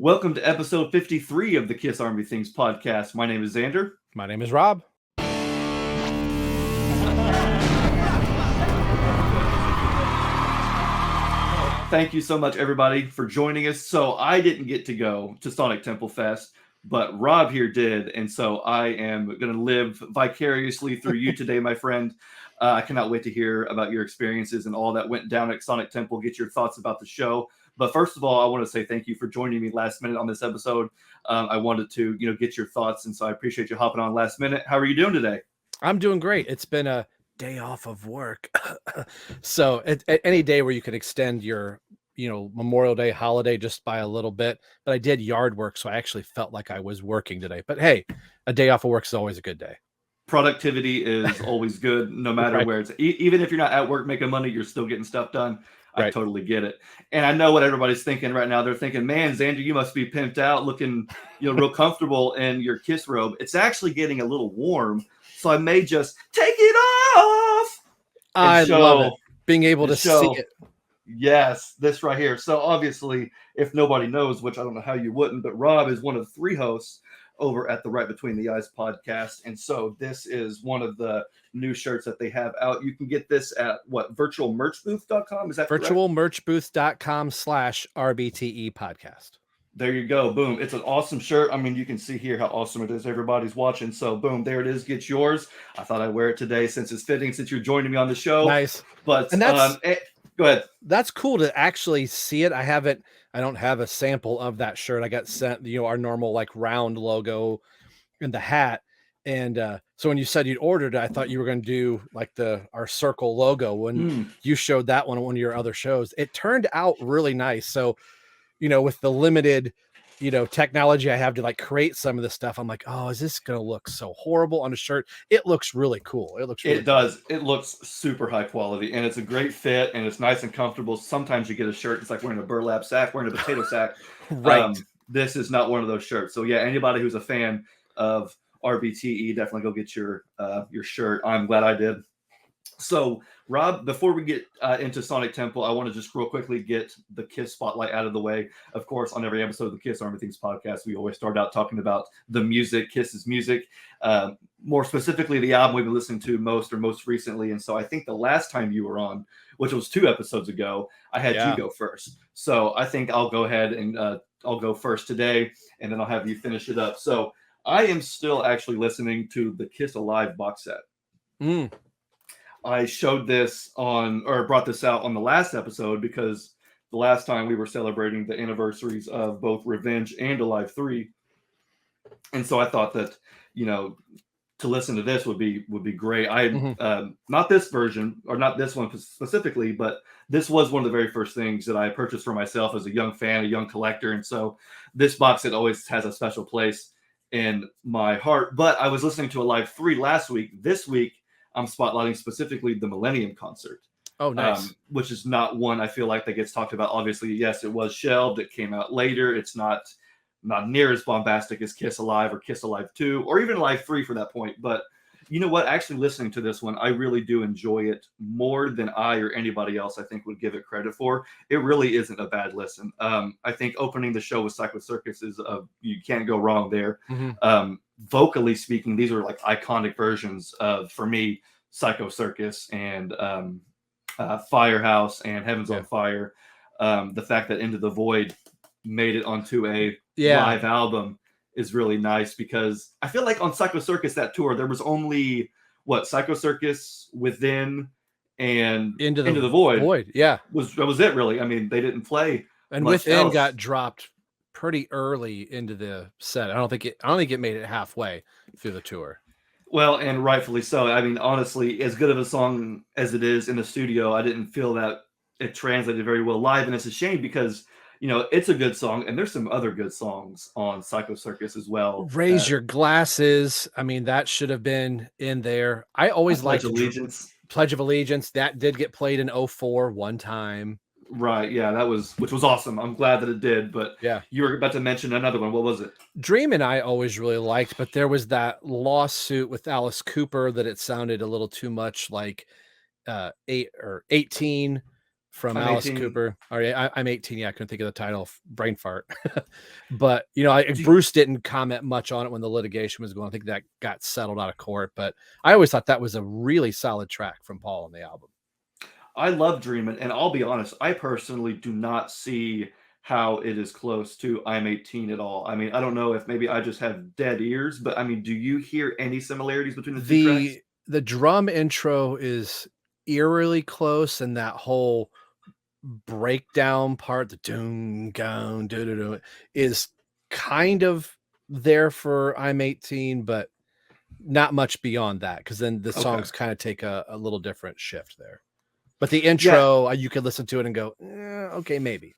Welcome to episode 53 of the Kiss Army Things podcast. My name is Xander. My name is Rob. Thank you so much, everybody, for joining us. So I didn't get to go to Sonic Temple Fest, but Rob here did. And so I am going to live vicariously through you today, my friend. I cannot wait to hear about your experiences and all that went down at Sonic Temple, get your thoughts about the show. But first of all, I want to say thank you for joining me last minute on this episode. I wanted to, get your thoughts. And so I appreciate you hopping on last minute. How are you doing today? I'm doing great. It's been a day off of work. So at any day where you could extend your, Memorial Day holiday just by a little bit, but I did yard work. So I actually felt like I was working today, but hey, a day off of work is always a good day. Productivity is always good, no matter Right. where it's, even if you're not at work making money, you're still getting stuff done. I Right. totally get it. And I know what everybody's thinking right now. They're thinking, man, Xander, you must be pimped out, looking, real comfortable in your Kiss robe. It's actually getting a little warm, so I may just take it off. I love it. Being able to see it. Yes, this right here. So obviously, if nobody knows, which I don't know how you wouldn't, but Rob is one of 3 hosts over at the Right Between the Eyes podcast. And so this is one of the new shirts that they have out. You can get this at virtualmerchbooth.com. Is that virtualmerchbooth.com/RBTE podcast. There you go. Boom. It's an awesome shirt. I mean, you can see here how awesome it is. Everybody's watching. So boom, there it is. Get yours. I thought I'd wear it today since it's fitting, since you're joining me on the show. Nice. But and that's go ahead. That's cool to actually see it. I don't have a sample of that shirt. I got sent, our normal like round logo and the hat. And so when you said you'd ordered it, I thought you were going to do like our circle logo when you showed that one on one of your other shows. It turned out really nice. So, with the limited, technology I have to like create some of this stuff, I'm like, oh, is this going to look so horrible on a shirt? It looks really cool. It does. It looks super high quality, and it's a great fit, and it's nice and comfortable. Sometimes you get a shirt, it's like wearing a burlap sack, wearing a potato sack. Right. This is not one of those shirts. So yeah, anybody who's a fan of RBTE, definitely go get your shirt. I'm glad I did. So, Rob, before we get into Sonic Temple, I want to just real quickly get the Kiss spotlight out of the way. Of course, on every episode of the Kiss Army Things podcast, we always start out talking about the music, Kiss's music, more specifically the album we've been listening to most recently. And so I think the last time you were on, which was 2 episodes ago, I had you go first. So I think I'll go ahead and I'll go first today, and then I'll have you finish it up. So I am still actually listening to the Kiss Alive box set. I showed this brought this out on the last episode because the last time we were celebrating the anniversaries of both Revenge and Alive 3. And so I thought that, to listen to this would be great. Not this version, or not this one specifically, but this was one of the very first things that I purchased for myself as a young fan, a young collector. And so this box set always has a special place in my heart. But I was listening to Alive 3 last week. This week, I'm spotlighting specifically the Millennium concert. Oh, nice. Which is not one I feel like that gets talked about. Obviously, yes, it was shelved. It came out later. It's not near as bombastic as Kiss Alive or Kiss Alive 2 or even Alive 3 for that point. But you know what? Actually listening to this one, I really do enjoy it more than I or anybody else I think would give it credit for. It really isn't a bad listen. I think opening the show with Psycho Circus is you can't go wrong there. Vocally speaking, these are like iconic versions of, for me, Psycho Circus and Firehouse and Heaven's on Fire. The fact that Into the Void made it onto a live album is really nice, because I feel like on Psycho Circus, that tour, there was only Psycho Circus, Within, and Into the Void. Yeah, that was it really. I mean, they didn't play, and Within got dropped pretty early into the set. I don't think it made it halfway through the tour. Well, and rightfully so. I mean, honestly, as good of a song as it is in the studio, I didn't feel that it translated very well live, and it's a shame because it's a good song, and there's some other good songs on Psycho Circus as well. Raise Your Glasses. I mean, that should have been in there. I always liked Pledge of Allegiance. That did get played in 2004 one time. Right, yeah, which was awesome. I'm glad that it did, but yeah, you were about to mention another one. What was it? Dreamin' I always really liked, but there was that lawsuit with Alice Cooper that it sounded a little too much like 18. from I'm Alice 18. Cooper. Or yeah, I'm 18. Yeah, I couldn't think of the title. Brain fart. But Do you- Bruce didn't comment much on it when the litigation was going. I think that got settled out of court. But I always thought that was a really solid track from Paul on the album. I love Dreamin', and I'll be honest, I personally do not see how it is close to I'm 18 at all. I mean, I don't know if maybe I just have dead ears, but I mean, do you hear any similarities between the two tracks? The drum intro is eerily close, and that whole breakdown part, the doom down is kind of there for I'm 18, but not much beyond that, because then the Okay. songs kind of take a little different shift there. But the Yeah, intro, you could listen to it and go, okay, maybe.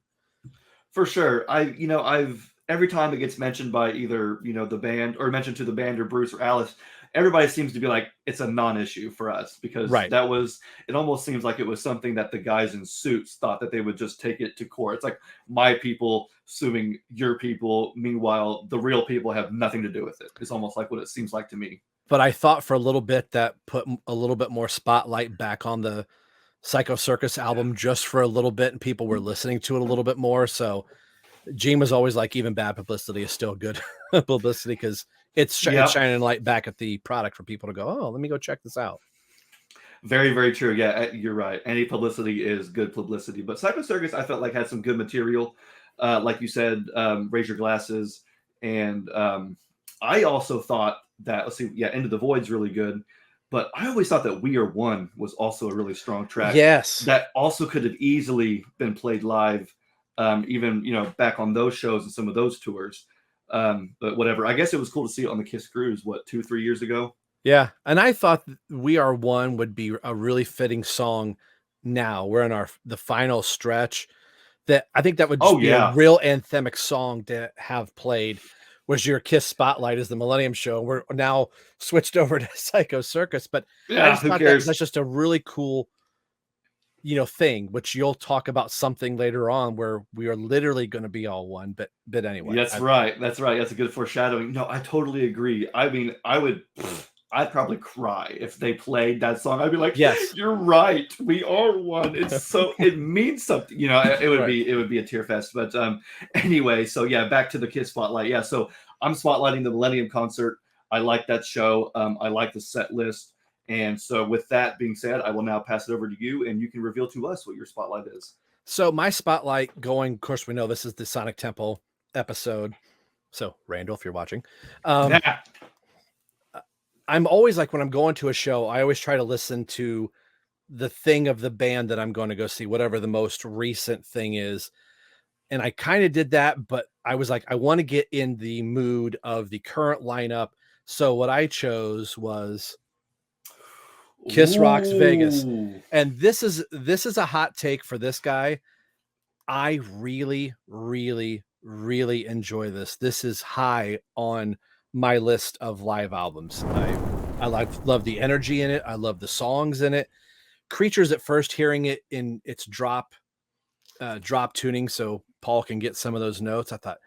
for sure. I've every time it gets mentioned by either, the band or mentioned to the band or Bruce or Alice, everybody seems to be like, it's a non-issue for us because Right. it almost seems like it was something that the guys in suits thought that they would just take it to court. It's like my people suing your people. Meanwhile, the real people have nothing to do with it. It's almost like what it seems like to me. But I thought for a little bit that put a little bit more spotlight back on the Psycho Circus album just for a little bit, and people were listening to it a little bit more. So Gene was always like, even bad publicity is still good publicity, because it's Yep. shining light back at the product for people to go, oh, let me go check this out. Very, very true. Yeah, you're right. Any publicity is good publicity. But Psycho Circus, I felt like had some good material. Like you said, Raise Your Glasses. And I also thought that, let's see, yeah, Into the Void's really good. But I always thought that We Are One was also a really strong track Yes. that also could have easily been played live, even, back on those shows and some of those tours. But whatever. I guess it was cool to see it on the Kiss Cruise, what, 2, 3 years ago? Yeah. And I thought We Are One would be a really fitting song now. We're in the final stretch. That I think that would Oh, just be a yeah. real anthemic song to have played. Was your Kiss Spotlight is the Millennium Show. We're now switched over to Psycho Circus, but I Yeah, just who thought cares? that's just a really cool, thing, which you'll talk about something later on where we are literally going to be all one. But anyway, That's right. That's right. That's a good foreshadowing. No, I totally agree. I mean, I'd probably cry if they played that song. I'd be like, yes, "You're right. We are one." It means something. It would right. be a tear fest. But anyway, so yeah, back to the Kiss spotlight. Yeah, so I'm spotlighting the Millennium concert. I like that show. I like the set list. And so, with that being said, I will now pass it over to you, and you can reveal to us what your spotlight is. So my spotlight going. Of course, we know this is the Sonic Temple episode. So Randall, if you're watching, Yeah. I'm always like when I'm going to a show, I always try to listen to the thing of the band that I'm going to go see, whatever the most recent thing is. And I kind of did that, but I was like, I want to get in the mood of the current lineup. So what I chose was Kiss Rocks Vegas. Ooh. And this is a hot take for this guy. I really, really, really enjoy this. This is high on my list of live albums. I love the energy in it. I love the songs in it. Creatures at first hearing it in its drop tuning, so Paul can get some of those notes. I thought,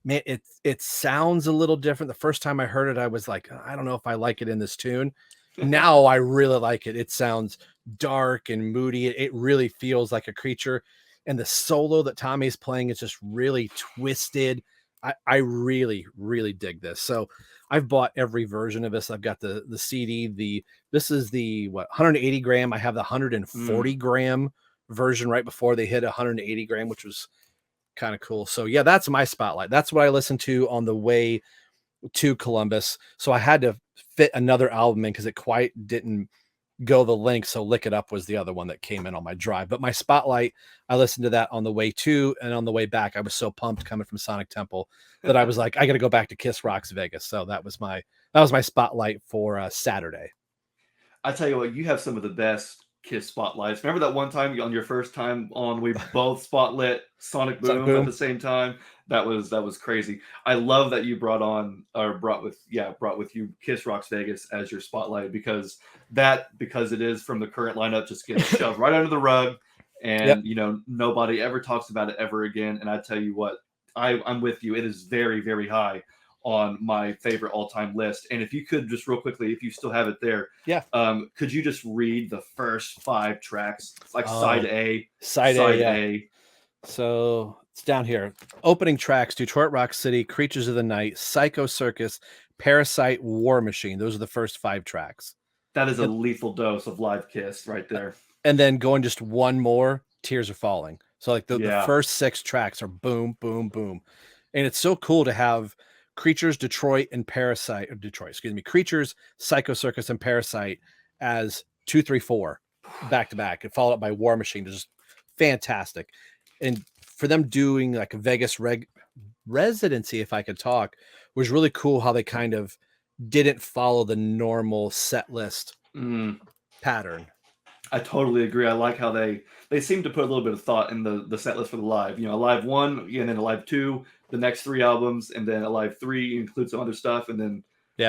man, it sounds a little different. The first time I heard it, I was like, I don't know if I like it in this tune. Now I really like it. It sounds dark and moody. It really feels like a Creature. And the solo that Tommy's playing is just really twisted. I really, really dig this. So I've bought every version of this. I've got the CD. This is the 180 gram. I have the 140 gram version right before they hit 180 gram, which was kind of cool. So yeah, that's my spotlight. That's what I listened to on the way to Columbus. So I had to fit another album in because it quite didn't go the length. So Lick It Up was the other one that came in on my drive. But my spotlight, I listened to that on the way to, and on the way back, I was so pumped coming from Sonic Temple that I was like, I got to go back to Kiss Rocks Vegas. So that was my spotlight for Saturday. I tell you what, you have some of the best Kiss spotlights. Remember that one time on your first time on, we both spotlit Sonic Boom at the same time? That was crazy. I love that you brought with you Kiss Rocks Vegas as your spotlight, because it is from the current lineup, just gets shoved right under the rug, and nobody ever talks about it ever again. And I tell you what, I'm with you. It is very, very high on my favorite all-time list. And if you could just real quickly, if you still have it there, Yeah. Could you just read the first 5 tracks, like Oh, side A, side A, yeah. A? So it's down here. Opening tracks: Detroit Rock City, Creatures of the Night, Psycho Circus, Parasite, War Machine. Those are the first 5 tracks. That is a And, lethal dose of live Kiss right there. and then going just one more, Tears Are Falling. So like the Yeah. first 6 tracks are boom, boom, boom. And it's so cool to have Creatures, Detroit, and Parasite, or Detroit, excuse me, Creatures, Psycho Circus, and Parasite as 2, 3, 4 back to back, and followed up by War Machine. Just fantastic. And for them doing like a Vegas residency, if I could talk, was really cool how they kind of didn't follow the normal set list pattern. I totally agree. I like how they seem to put a little bit of thought in the set list for the live. You know, a live 1, and then a live 2, the next 3 albums, and then a live 3 includes some other stuff, and then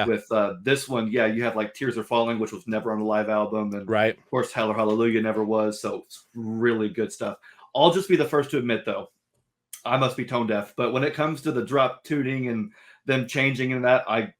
with this one, you have like Tears Are Falling, which was never on a live album, and right, of course Hell or Hallelujah never was. So it's really good stuff. I'll just be the first to admit, though, I must be tone deaf, but when it comes to the drop tuning and them changing and that, I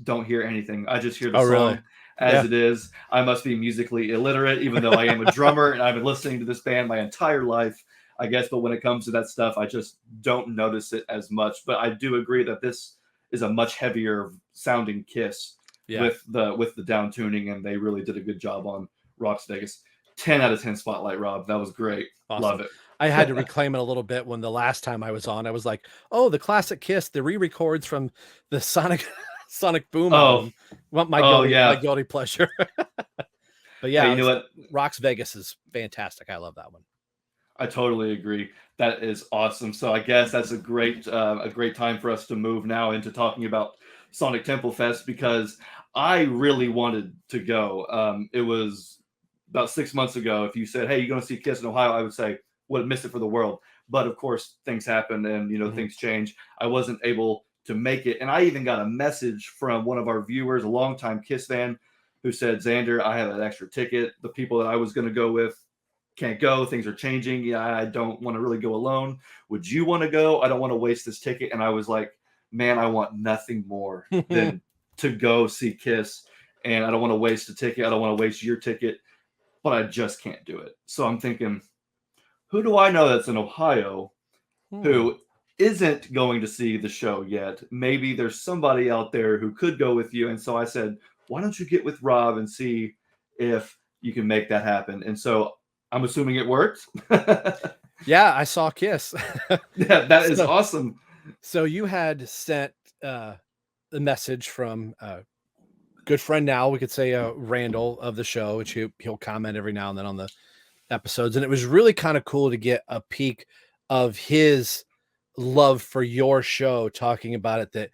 don't hear anything. I just hear the song. Really? As it is. I must be musically illiterate, even though I am a drummer and I've been listening to this band my entire life, I guess. But when it comes to that stuff, I just don't notice it as much. But I do agree that this is a much heavier sounding Kiss with the down tuning, and they really did a good job on Rocks Vegas. 10 out of 10 spotlight, Rob. That was great. Awesome. Love it. I had to reclaim it a little bit when the last time I was on. I was like, oh, the classic Kiss, the re-records from the Sonic Boom album. My guilty pleasure. But yeah, hey, you know what? Rocks Vegas is fantastic. I love that one. I totally agree. That is awesome. So I guess that's a great time for us to move now into talking about Sonic Temple Fest, because I really wanted to go. It was about 6 months ago. If you said, "Hey, you're going to see Kiss in Ohio," I would say, "Would miss it for the world." But of course, things happen, and things change. I wasn't able to make it, and I even got a message from one of our viewers, a longtime Kiss fan, who said, "Xander, I have an extra ticket. The people that I was going to go with can't go. Things are changing. Yeah, I don't want to really go alone. Would you want to go? I don't want to waste this ticket." And I was like, man, I want nothing more than to go see Kiss, and I don't want to waste a ticket. I don't want to waste your ticket, but I just can't do it. So I'm thinking, who do I know that's in Ohio who isn't going to see the show yet? Maybe there's somebody out there who could go with you. And so I said, why don't you get with Rob and see if you can make that happen? And so I'm assuming it worked. Yeah, I saw Kiss. Yeah, that is awesome. So you had sent the message from good friend, now we could say Randall of the show, which he'll comment every now and then on the episodes. And it was really kind of cool to get a peek of his love for your show, talking about it, that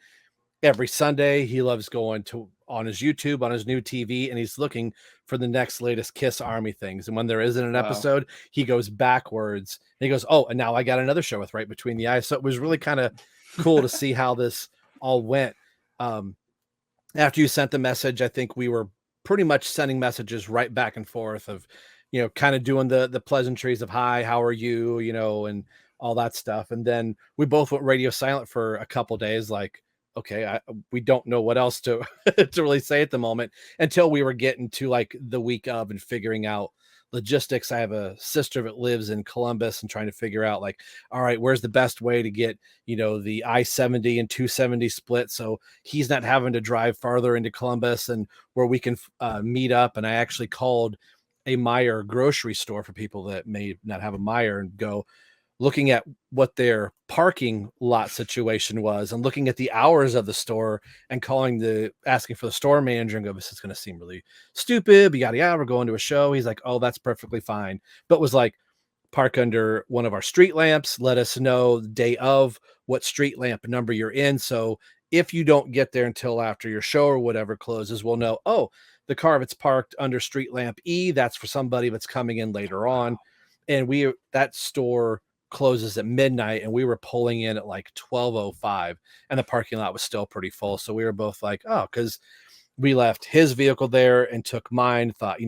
every Sunday he loves going on his YouTube, on his new TV, and he's looking for the next latest Kiss Army things. And when there isn't an episode, he goes backwards and he goes, oh, and now I got another show with Right Between the Eyes. So it was really kind of cool to see how this all went. After you sent the message, I think we were pretty much sending messages right back and forth of, kind of doing the pleasantries of, hi, how are you, and all that stuff. And then we both went radio silent for a couple days, like, okay, we don't know what else to to really say at the moment, until we were getting to like the week of and figuring out logistics. I have a sister that lives in Columbus and trying to figure out, like, all right, where's the best way to get, the I-70 and 270 split, so he's not having to drive farther into Columbus, and where we can meet up. And I actually called a Meijer grocery store, for people that may not have a Meijer, and go looking at what their parking lot situation was, and looking at the hours of the store, and asking for the store manager, and go, this is going to seem really stupid, but yada yada, we're going to a show. He's like, oh, that's perfectly fine. But was like, park under one of our street lamps, let us know the day of what street lamp number you're in. So if you don't get there until after your show or whatever closes, we'll know, oh, the car that's parked under street lamp E, that's for somebody that's coming in later on. And that store closes at midnight, and we were pulling in at like 12:05, and the parking lot was still pretty full. So we were both like, oh, because we left his vehicle there and took mine, thought,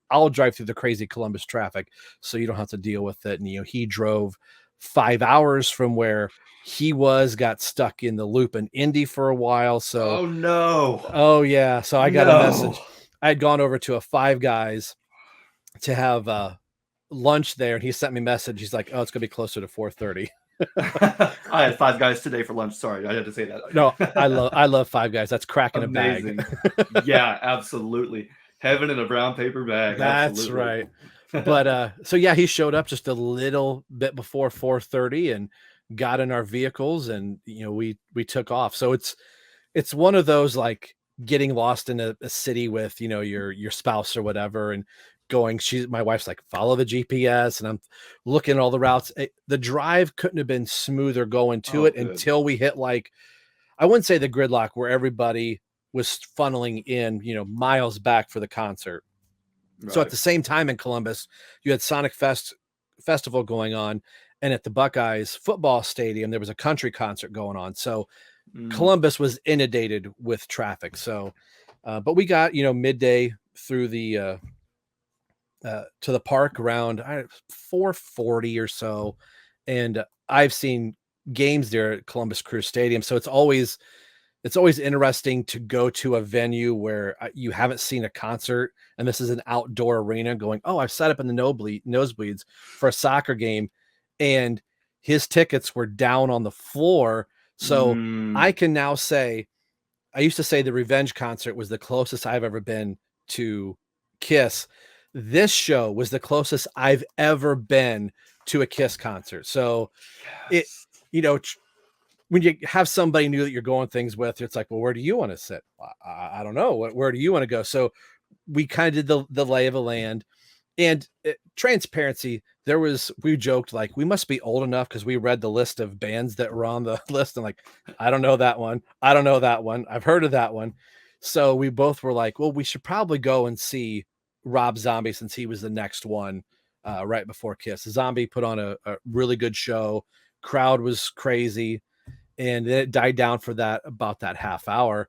I'll drive through the crazy Columbus traffic so you don't have to deal with it. And he drove 5 hours from where he got stuck in the loop in Indy for a while. So, Oh no. oh yeah. So I got a message. No. I had gone over to a Five Guys to have lunch there, and he sent me a message. He's like, "Oh, it's gonna be closer to 4:30." I had Five Guys today for lunch. Sorry, I had to say that. No, I love Five Guys. That's cracking Amazing. a bag. Yeah, absolutely. Heaven in a brown paper bag. That's Absolutely. right. But so yeah, he showed up just a little bit before 4:30 and got in our vehicles, and we took off. So it's one of those like getting lost in a city with your spouse or whatever, and my wife's like, follow the GPS, and I'm looking at all the routes. The drive couldn't have been smoother going to Oh, it good. until we hit, like, I wouldn't say the gridlock where everybody was funneling in miles back for the concert. So at Right. the same time in Columbus, you had Sonic Festival going on, and at the Buckeyes football stadium there was a country concert going on. So Mm. Columbus was inundated with traffic. So but we got midday through the to the park around 4:40 or so, and I've seen games there at Columbus Crew Stadium. So it's always interesting to go to a venue where you haven't seen a concert, and this is an outdoor arena, going, oh, I've set up in the nosebleeds for a soccer game, and his tickets were down on the floor. So I Mm. can now say, I used to say the Revenge concert was the closest I've ever been to Kiss. This show was the closest I've ever been to a Kiss concert. So it, Yes. when you have somebody new that you're going things with, it's like, well, where do you want to sit? I don't know. Where do you want to go? So we kind of did the lay of the land, and transparency. We joked like, we must be old enough because we read the list of bands that were on the list, and like, I don't know that one. I don't know that one. I've heard of that one. So we both were like, well, we should probably go and see Rob Zombie, since he was the next one right before Kiss. Zombie put on a really good show. Crowd was crazy, and then it died down for about that half hour,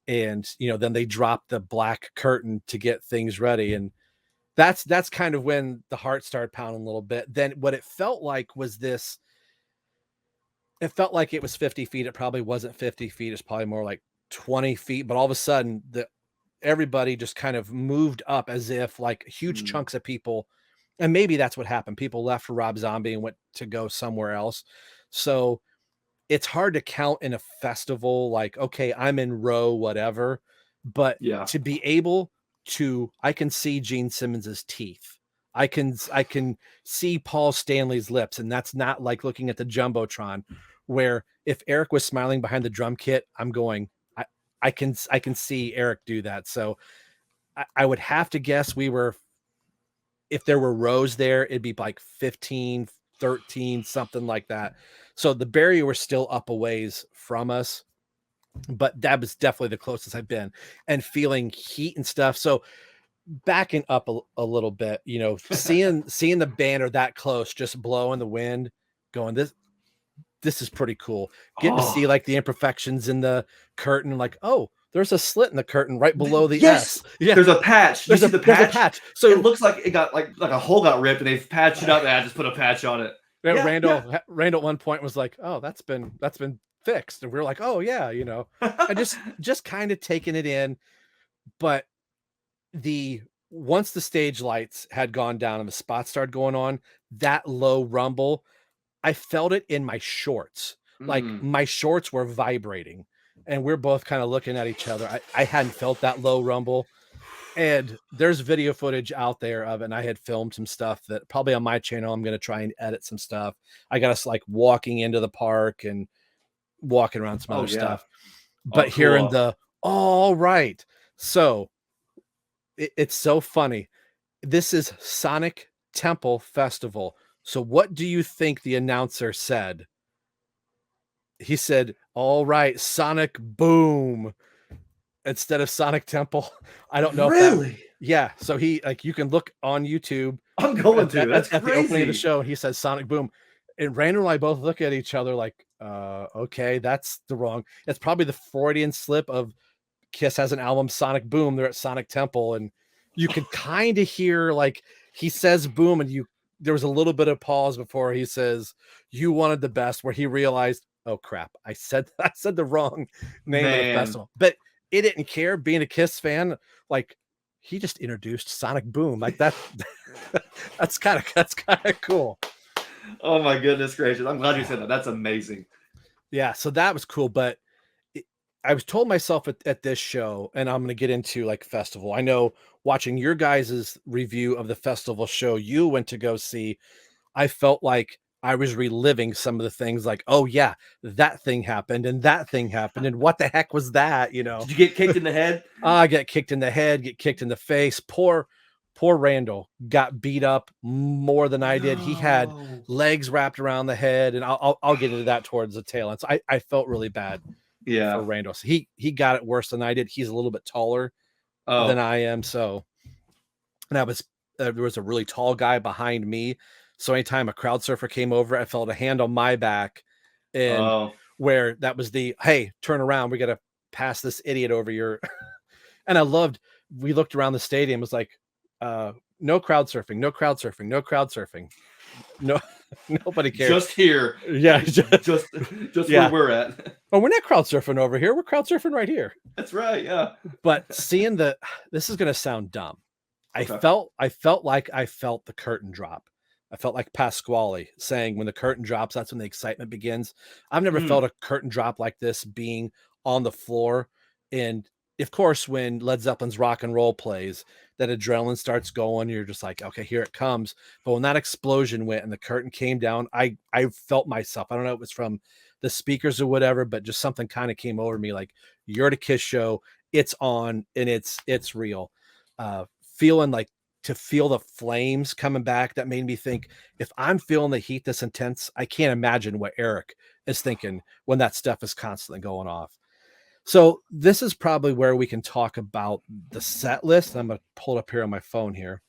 and then they dropped the black curtain to get things ready, and that's kind of when the heart started pounding a little bit. Then what it felt like was this, it felt like it was 50 feet. It probably wasn't 50 feet. It's probably more like 20 feet. But all of a sudden, everybody just kind of moved up, as if like huge Mm. chunks of people, and maybe that's what happened. People left for Rob Zombie and went to go somewhere else. So it's hard to count in a festival like, okay, I'm in row whatever, but Yeah. to be able to, I can see Gene Simmons's teeth. I can see Paul Stanley's lips, and that's not like looking at the Jumbotron, where if Eric was smiling behind the drum kit, I'm going, I can see Eric do that. So I would have to guess if there were rows there, it'd be like 15, 13, something like that. So the barrier was still up a ways from us, but that was definitely the closest I've been, and feeling heat and stuff. So backing up a little bit, seeing the banner that close, just blow in the wind, going, this is pretty cool. Getting to see Oh, like the imperfections in the curtain, like, oh, there's a slit in the curtain right below the yes. S. Yeah, There's a patch. You see the there's a patch? patch. It So looks like it got like a hole got ripped, and they've patched it up, and I just put a patch on it. Yeah, Randall at one point was like, oh, that's been fixed, and we were like, oh yeah, yeah. and just kind of taking it in. But the once the stage lights had gone down and the spots started going on, that low rumble, I felt it in my shorts. Like Mm. my shorts were vibrating, and we're both kind of looking at each other. I hadn't felt that low rumble. And there's video footage out there of it, and I had filmed some stuff that probably on my channel, I'm going to try and edit some stuff. I got us like walking into the park and walking around some Oh other yeah. stuff, Oh but hearing cool. the, all right. So it's so funny. This is Sonic Temple Festival. So what do you think the announcer said? He said, all right, Sonic Boom, instead of Sonic Temple. I don't know if that, Really? yeah. So he, like, you can look on YouTube I'm going to. That's at the opening of the crazy. show, and he says Sonic Boom. And Randall and I both look at each other like, okay, that's the wrong. It's probably the Freudian slip of Kiss has an album, Sonic Boom. They're at Sonic Temple, and you could kind of hear, like, he says boom, and there was a little bit of pause before he says, you wanted the best, where he realized, oh crap, I said I said the wrong name of the Man. festival. But it didn't care. Being a Kiss fan, like he just introduced Sonic Boom. Like that that's kind of cool. Oh my goodness gracious. I'm glad you said that. That's amazing. Yeah, so that was cool. But it, I was told myself at this show, and I'm going to get into like festival. I know watching your guys' review of the festival show you went to go see, I felt like I was reliving some of the things like, oh yeah, that thing happened and that thing happened. And what the heck was that? You know, Did you get kicked in the head? I get kicked in the head, get kicked in the face. Poor Randall got beat up more than I did. He had No. legs wrapped around the head, and I'll get into that towards the tail end. So I felt really bad for Yeah. Randall. So he got it worse than I did. He's a little bit taller than Oh. I am. So, and I was there was a really tall guy behind me. So anytime a crowd surfer came over, I felt a hand on my back, and Oh. where that was the hey, turn around, we got to pass this idiot over your. And I loved. We looked around the stadium. It was like, no crowd surfing, no crowd surfing, no crowd surfing, no, nobody cared. Just here. Yeah, just yeah. where we're at. Oh, we're not crowd surfing over here. We're crowd surfing right here. That's right. Yeah. But seeing this is going to sound dumb. Okay. I felt like I felt the curtain drop. I felt like Pasquale saying when the curtain drops, that's when the excitement begins. I've never felt a curtain drop like this being on the floor. And of course, when Led Zeppelin's Rock and Roll plays, that adrenaline starts going. You're just like, okay, here it comes. But when that explosion went and the curtain came down, I felt myself. I don't know if it was from the speakers or whatever, but just something kind of came over me like, you're at a Kiss show, it's on, and it's real. Feeling like to feel the flames coming back, that made me think, if I'm feeling the heat this intense, I can't imagine what Eric is thinking when that stuff is constantly going off. So this is probably where we can talk about the set list. I'm going to pull it up here on my phone here.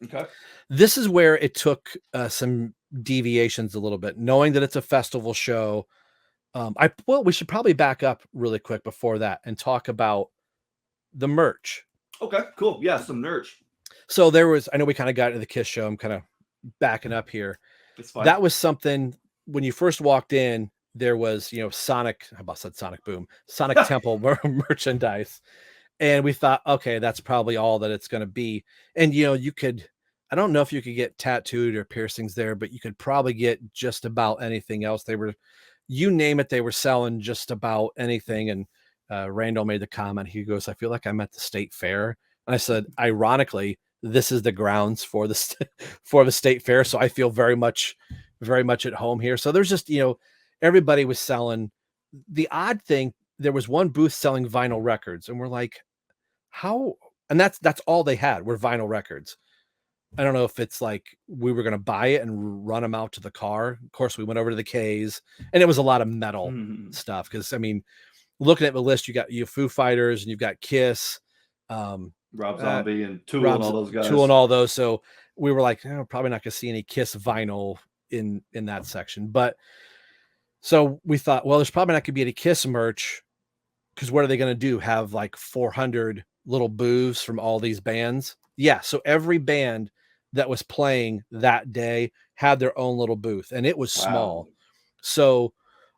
Okay. This is where it took some deviations a little bit, knowing that it's a festival show. We should probably back up really quick before that and talk about the merch. Okay, cool. Yeah, some merch. So I know we kind of got into the Kiss show. I'm kind of backing up here. It's fine. That was something when you first walked in, there was, Sonic, I about said Sonic Boom, Sonic Temple merchandise. And we thought, okay, that's probably all that it's going to be. And, I don't know if you could get tattooed or piercings there, but you could probably get just about anything else. You name it, they were selling just about anything. And Randall made the comment, he goes, I feel like I'm at the state fair. And I said, ironically, this is the grounds for for the state fair. So I feel very much at home here. So there's just, everybody was selling. The odd thing, there was one booth selling vinyl records, and we're like, how? And that's all they had were vinyl records. I don't know if it's like we were going to buy it and run them out to the car. Of course, we went over to the K's, and it was a lot of metal stuff. Because looking at the list, you got Foo Fighters and you've got Kiss, Rob Zombie and Tool and all those guys. Tool and all those. So we were like, probably not going to see any Kiss vinyl in that section. But so we thought, well, there's probably not going to be any Kiss merch, because what are they going to do? Have like 400 little booths from all these bands? Yeah. So every band that was playing that day had their own little booth, and it was small. So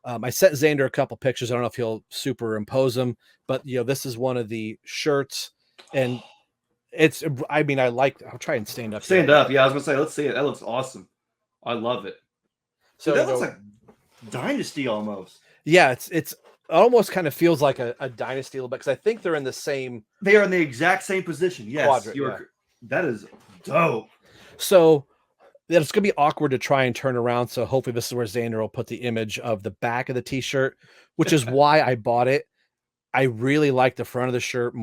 I sent Xander a couple pictures. I don't know if he'll superimpose them, but this is one of the shirts, and I'll try and stand up. Stand up. Yeah, I was gonna say, let's see it. That looks awesome. I love it. So that looks like Dynasty almost. Yeah, it's almost kind of feels like a Dynasty a little bit, because I think they're in the same. They are in the exact same position. Yes, quadrant, that is dope. So it's going to be awkward to try and turn around. So hopefully this is where Xander will put the image of the back of the t-shirt, which is why I bought it. I really like the front of the shirt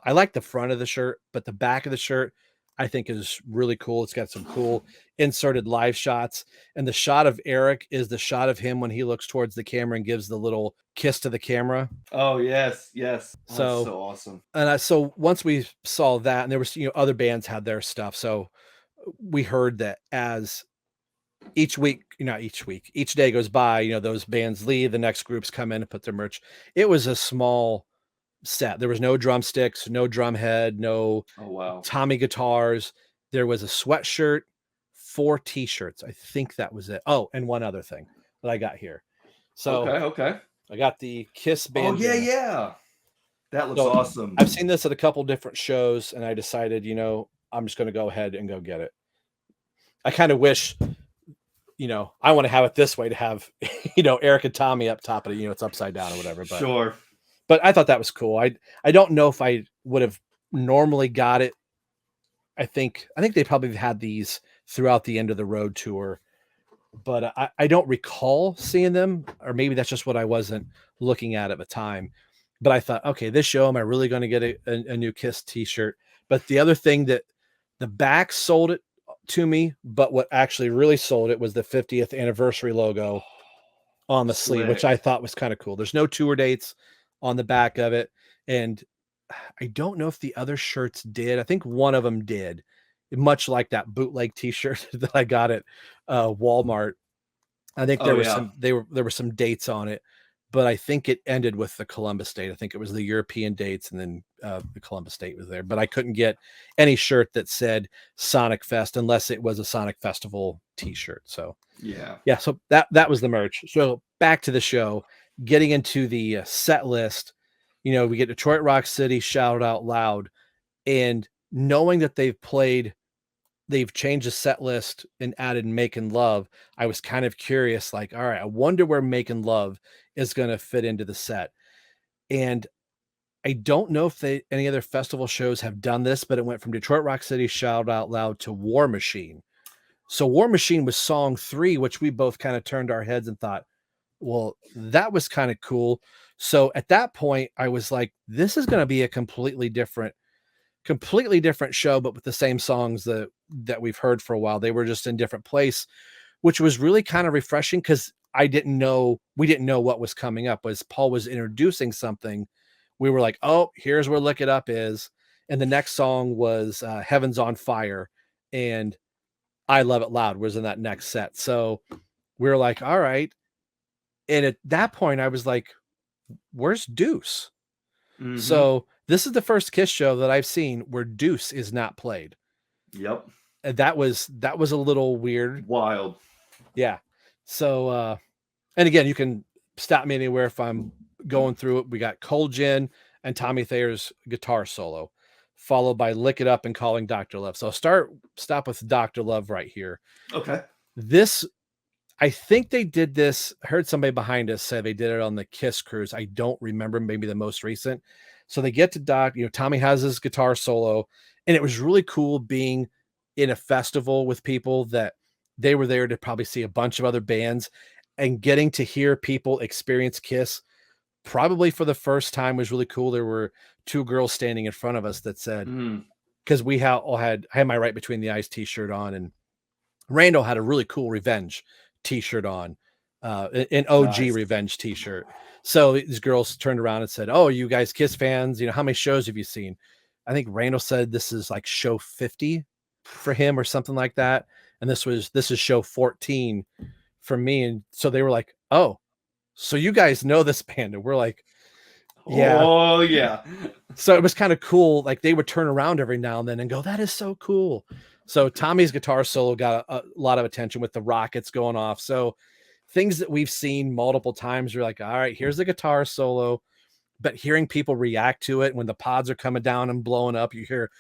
I like the front of the shirt, but the back of the shirt I think is really cool. It's got some cool inserted live shots. And the shot of Eric is the shot of him when he looks towards the camera and gives the little kiss to the camera. Oh, yes. Yes. So, that's so awesome. And so once we saw that, and there was, other bands had their stuff. So we heard that as each day goes by, those bands leave, the next groups come in and put their merch. It was a small set. There was no drumsticks, no drum head, no Tommy guitars. There was a sweatshirt, 4 t-shirts. I think that was it. Oh, and one other thing that I got here. So Okay. I got the Kiss Oh yeah, bandana. yeah. That looks So awesome. I've seen this at a couple different shows, and I decided, I'm just going to go ahead and go get it. I kind of wish, I want to have it this way to have, Eric and Tommy up top of it, it's upside down or whatever. Sure. But I thought that was cool. I don't know if I would have normally got it. I think they probably had these throughout the end of the road tour, but I don't recall seeing them, or maybe that's just what I wasn't looking at the time. But I thought, okay, this show, am I really going to get a new Kiss t-shirt? But the other thing that the back sold it to me, but what actually really sold it was the 50th anniversary logo on the sleeve, which I thought was kind of cool. There's no tour dates on the back of it. And I don't know if the other shirts did. I think one of them did, much like that bootleg t-shirt that I got at Walmart. I think there were some dates on it, but I think it ended with the Columbus date. I think it was the European dates, and then the Columbus date was there. But I couldn't get any shirt that said Sonic Fest unless it was a Sonic Festival t-shirt. So yeah. So that was the merch. So back to the show, getting into the set list. We get Detroit Rock City, Shout Out Loud, and knowing that they've changed the set list and added Making Love, I was kind of curious, like, all right, I wonder where Making Love is going to fit into the set. And I don't know if any other festival shows have done this, but it went from Detroit Rock City, Shout Out Loud to War Machine. So War Machine was song 3, which we both kind of turned our heads and thought, well, that was kind of cool. So at that point, I was like, this is going to be a completely different show, but with the same songs that we've heard for a while. They were just in different place, which was really kind of refreshing, because we didn't know what was coming up. As Paul was introducing something, we were like, oh, here's where Look It Up is. And the next song was Heaven's on Fire, and I Love It Loud was in that next set. So we were like, all right. And at that point I was like, where's Deuce? Mm-hmm. So this is the first Kiss show that I've seen where Deuce is not played. Yep. And that was a little weird. Wild. Yeah. So, and again, you can stop me anywhere if I'm going through it. We got Cold Gin and Tommy Thayer's guitar solo, followed by Lick It Up and Calling Dr. Love. So I'll stop with Dr. Love right here. Okay. I think they did this. I heard somebody behind us say they did it on the Kiss cruise. I don't remember, maybe the most recent. So they get to Tommy has his guitar solo, and it was really cool being in a festival with people that they were there to probably see a bunch of other bands, and getting to hear people experience Kiss probably for the first time was really cool. There were 2 girls standing in front of us that said, because I had my Right Between the Eyes t-shirt on, and Randall had a really cool Revenge t-shirt on, an OG nice. Revenge t-shirt. So these girls turned around and said, oh, you guys Kiss fans, how many shows have you seen? I think Randall said this is like show 50 for him or something like that. And this is show 14 for me. And so they were like, oh, so you guys know this band? And we're like, yeah. Oh yeah. So it was kind of cool. Like they would turn around every now and then and go, that is so cool. So Tommy's guitar solo got a lot of attention with the rockets going off. So things that we've seen multiple times, you're like, all right, here's the guitar solo. But hearing people react to it when the pods are coming down and blowing up, you hear,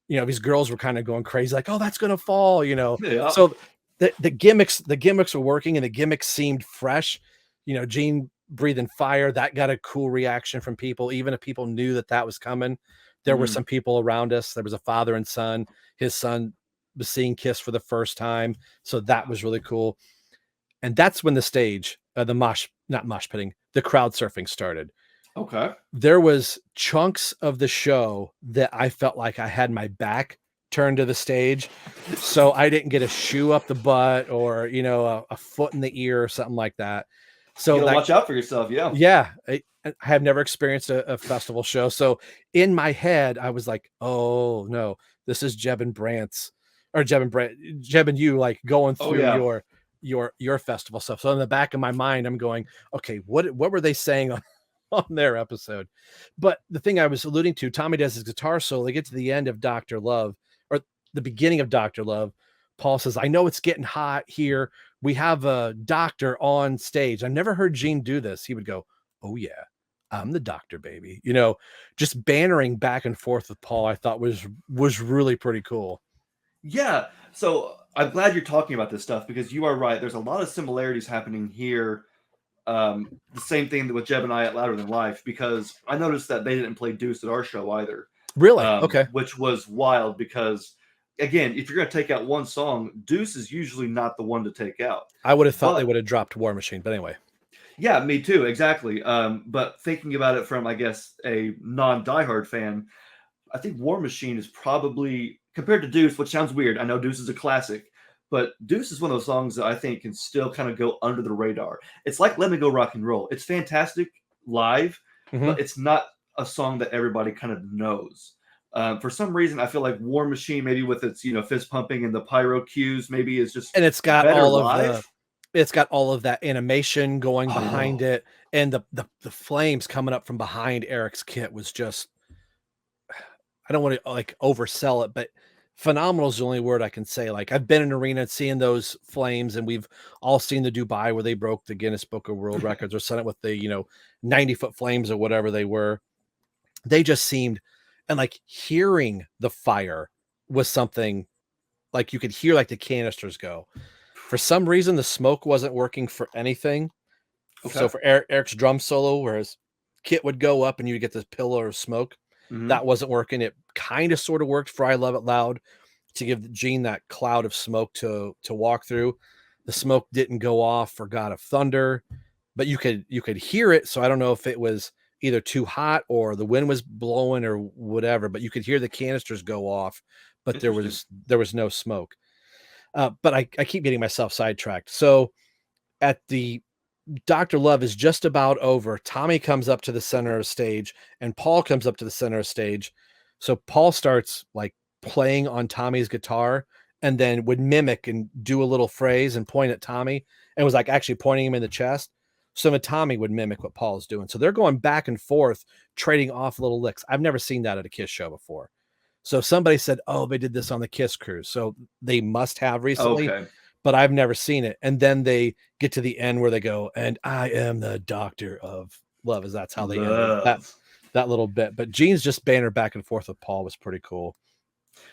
these girls were kind of going crazy, like, oh, that's going to fall, Yeah. So the gimmicks were working, and the gimmicks seemed fresh. Gene breathing fire, that got a cool reaction from people, even if people knew that was coming. There were some people around us. There was a father and son. His son was seeing Kiss for the first time, so that was really cool. And that's when the stage, the crowd surfing started. Okay. There was chunks of the show that I felt like I had my back turned to the stage, so I didn't get a shoe up the butt or a foot in the ear or something like that. So you gotta watch out for yourself. Yeah. I have never experienced a festival show, so in my head I was like, oh no, this is Jeb and you like going through your festival stuff. So in the back of my mind, I'm going, okay, what were they saying on their episode? But the thing I was alluding to, Tommy does his guitar solo. They get to the end of Dr. Love, or the beginning of Dr. Love. Paul says, I know it's getting hot here, we have a doctor on stage. I've never heard Gene do this. He would go, "Oh yeah, I'm the doctor, baby." Just bantering back and forth with Paul, I thought was really pretty cool. Yeah. So I'm glad you're talking about this stuff because you are right. There's a lot of similarities happening here. The same thing with Jeb and I at Louder Than Life, because I noticed that they didn't play Deuce at our show either. Really? Okay. Which was wild because, again, if you're going to take out one song, Deuce is usually not the one to take out. I would have thought they would have dropped War Machine, but anyway. Yeah, me too, exactly. But thinking about it from, I guess, a non-diehard fan, I think War Machine is probably, compared to Deuce, which sounds weird. I know Deuce is a classic, but Deuce is one of those songs that I think can still kind of go under the radar. It's like Let Me Go Rock and Roll. It's fantastic live, but it's not a song that everybody kind of knows. For some reason, I feel like War Machine, maybe with its fist pumping and the pyro cues, maybe is just, and it's got better all live. of it's got all of that animation going behind it, and the flames coming up from behind Eric's kit was just, I don't want to like oversell it, but phenomenal is the only word I can say. Like, I've been in an arena seeing those flames, and we've all seen the Dubai where they broke the Guinness Book of World Records or set it with the 90-foot flames or whatever they were. They just seemed, and like hearing the fire was something, like you could hear like the canisters go. For some reason, the smoke wasn't working for anything. Okay. So for Eric's drum solo, where his kit would go up and you get this pillar of smoke, that wasn't working. It kind of sort of worked for I Love It Loud to give Gene that cloud of smoke to walk through. The smoke didn't go off for God of Thunder, but you could hear it. So I don't know if it was either too hot or the wind was blowing or whatever, but you could hear the canisters go off, but there was no smoke. But I keep getting myself sidetracked. So at the Dr. Love is just about over. Tommy comes up to the center of stage and Paul comes up to the center of stage. So Paul starts like playing on Tommy's guitar and then would mimic and do a little phrase and point at Tommy and was like actually pointing him in the chest. So then Tommy would mimic what Paul's doing. So they're going back and forth, trading off little licks. I've never seen that at a Kiss show before. So somebody said, "Oh, they did this on the Kiss cruise." So they must have recently, but I've never seen it. And then they get to the end where they go, "And I am the doctor of love." As that's how they end that little bit. But Gene's just banter back and forth with Paul was pretty cool.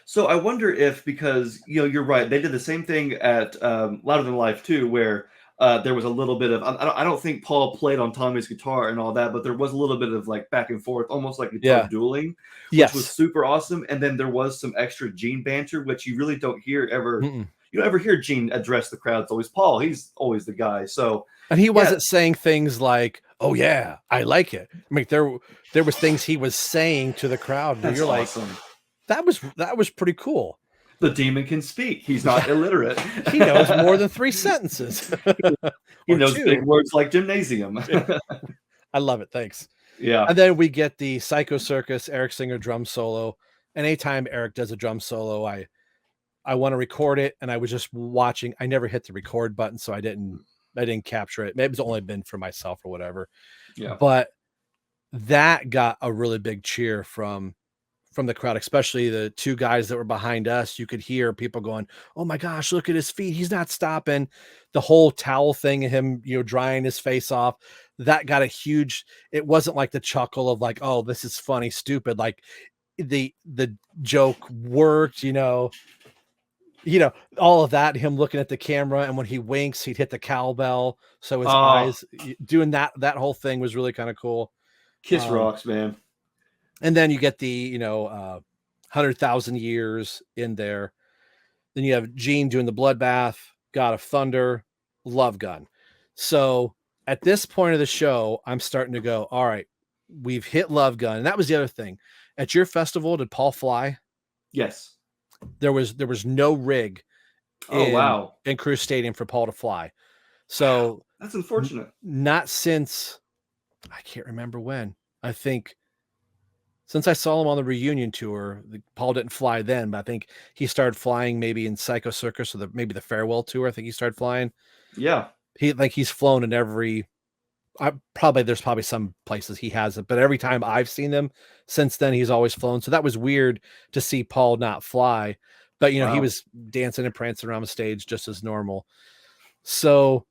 So I wonder if, because you're right, they did the same thing at Louder Than Life too, where there was a little bit of, I don't think Paul played on Tommy's guitar and all that, but there was a little bit of like back and forth, almost like guitar dueling, which was super awesome. And then there was some extra Gene banter, which you really don't hear ever. You don't ever hear Gene address the crowd. It's always Paul. He's always the guy. So, and he wasn't saying things like, "Oh yeah, I like it." I mean, there was things he was saying to the crowd where you're awesome. Like, that was pretty cool. The demon can speak. He's not illiterate. He knows more than 3 sentences. He knows 2 big words like gymnasium. I love it. Thanks. Yeah. And then we get the Psycho Circus Eric Singer drum solo. And anytime Eric does a drum solo, I want to record it. And I was just watching. I never hit the record button, so I didn't capture it. Maybe it's only been for myself or whatever. Yeah. But that got a really big cheer from the crowd, especially the 2 guys that were behind us. You could hear people going, "Oh my gosh, look at his feet. He's not stopping." The whole towel thing of him, drying his face off, that got a huge, it wasn't like the chuckle of like, "Oh, this is funny, stupid." Like the joke worked, all of that, him looking at the camera. And when he winks, he'd hit the cowbell. So his eyes doing that whole thing was really kind of cool. Kiss rocks, man. And then you get the, 100,000 years in there. Then you have Gene doing the Bloodbath, God of Thunder, Love Gun. So at this point of the show, I'm starting to go, all right, we've hit Love Gun. And that was the other thing. At your festival, did Paul fly? Yes. There was no rig in Cruise Stadium for Paul to fly. So that's unfortunate. Not since, I can't remember when. I think since I saw him on the reunion tour, Paul didn't fly then, but I think he started flying maybe in Psycho Circus or maybe the farewell tour. I think he started flying. Yeah. He's flown in every, there's probably some places he hasn't, but every time I've seen them since then, he's always flown. So that was weird to see Paul not fly, but he was dancing and prancing around the stage just as normal. So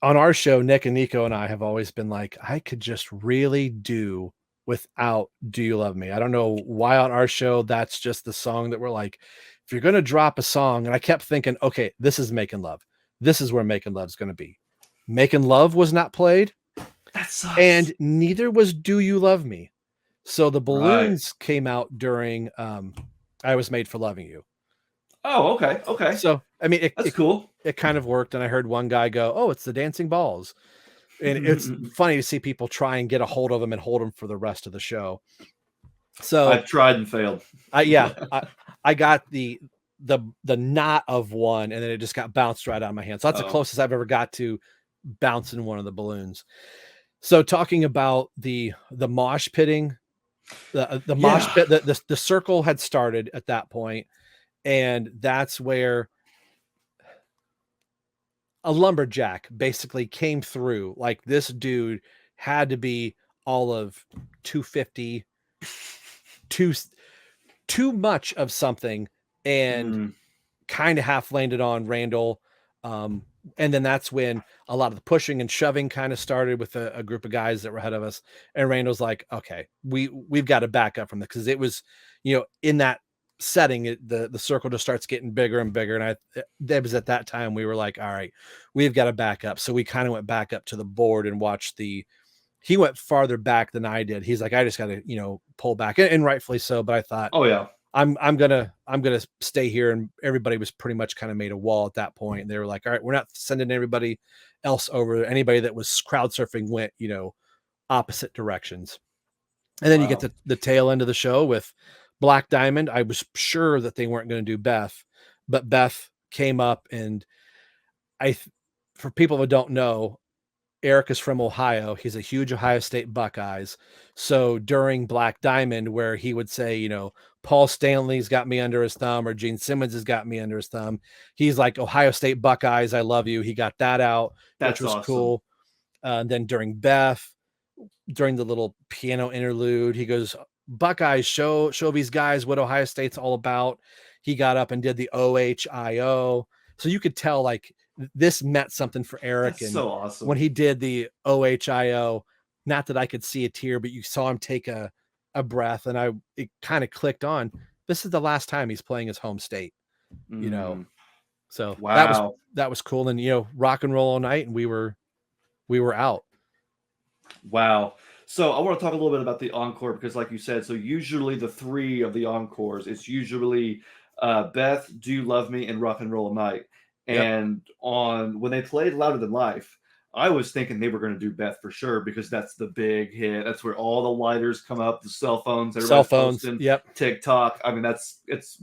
on our show, Nick and Nico and I have always been like, I could just really do without Do You Love Me? I don't know why on our show that's just the song that we're like, if you're going to drop a song, and I kept thinking, okay, this is Making Love. This is where Making Love is going to be. Making Love was not played, That sucks. and neither was Do You Love Me. So the Right. balloons came out during I Was Made for Loving You. Oh, okay. Okay. So I mean, That's cool. it kind of worked. And I heard one guy go, "Oh, it's the dancing balls," and it's funny to see people try and get a hold of them and hold them for the rest of the show. So I've tried and failed. I got the knot of one, and then it just got bounced right out of my hand. So that's the closest I've ever got to bouncing one of the balloons. So talking about the mosh pitting, the mosh pit, the circle had started at that point, and that's where a lumberjack basically came through. Like, this dude had to be all of 250, too much of something, and kind of half landed on Randall. And then that's when a lot of the pushing and shoving kind of started with a group of guys that were ahead of us. And Randall's like, okay, we've got to back up from this, because it was, in that setting, the circle just starts getting bigger and bigger. And that was at that time we were like, all right, we've got to back up. So we kind of went back up to the board and watched he went farther back than I did. He's like, I just got to, pull back, and rightfully so. But I thought, oh yeah, I'm gonna stay here. And everybody was pretty much kind of made a wall at that point. And they were like, all right, we're not sending anybody else over. Anybody that was crowd surfing went, opposite directions. And then you get the tail end of the show with Black Diamond. I was sure that they weren't going to do Beth, but Beth came up, and for people who don't know, Eric is from Ohio. He's a huge Ohio State Buckeyes. So during Black Diamond, where he would say, Paul Stanley's got me under his thumb, or Gene Simmons has got me under his thumb, he's like, Ohio State Buckeyes, I love you. He got that out, which was awesome. Cool. And then during Beth, during the little piano interlude, he goes, Buckeyes, show these guys what Ohio State's all about. He got up and did the OHIO. So you could tell, like, this meant something for Eric. That's and so awesome. When he did the OHIO, not that I could see a tear, but you saw him take a breath, and it kind of clicked on. This is the last time he's playing his home state, So wow. that was cool. And rock and roll all night, and we were out. Wow. So I want to talk a little bit about the encore, because like you said, so usually the three of the encores, it's usually Beth, Do You Love Me, and Rock and Roll Night. And when they played Louder Than Life, I was thinking they were going to do Beth for sure, because that's the big hit. That's where all the lighters come up, the cell phones, everybody's posting, TikTok. I mean, it's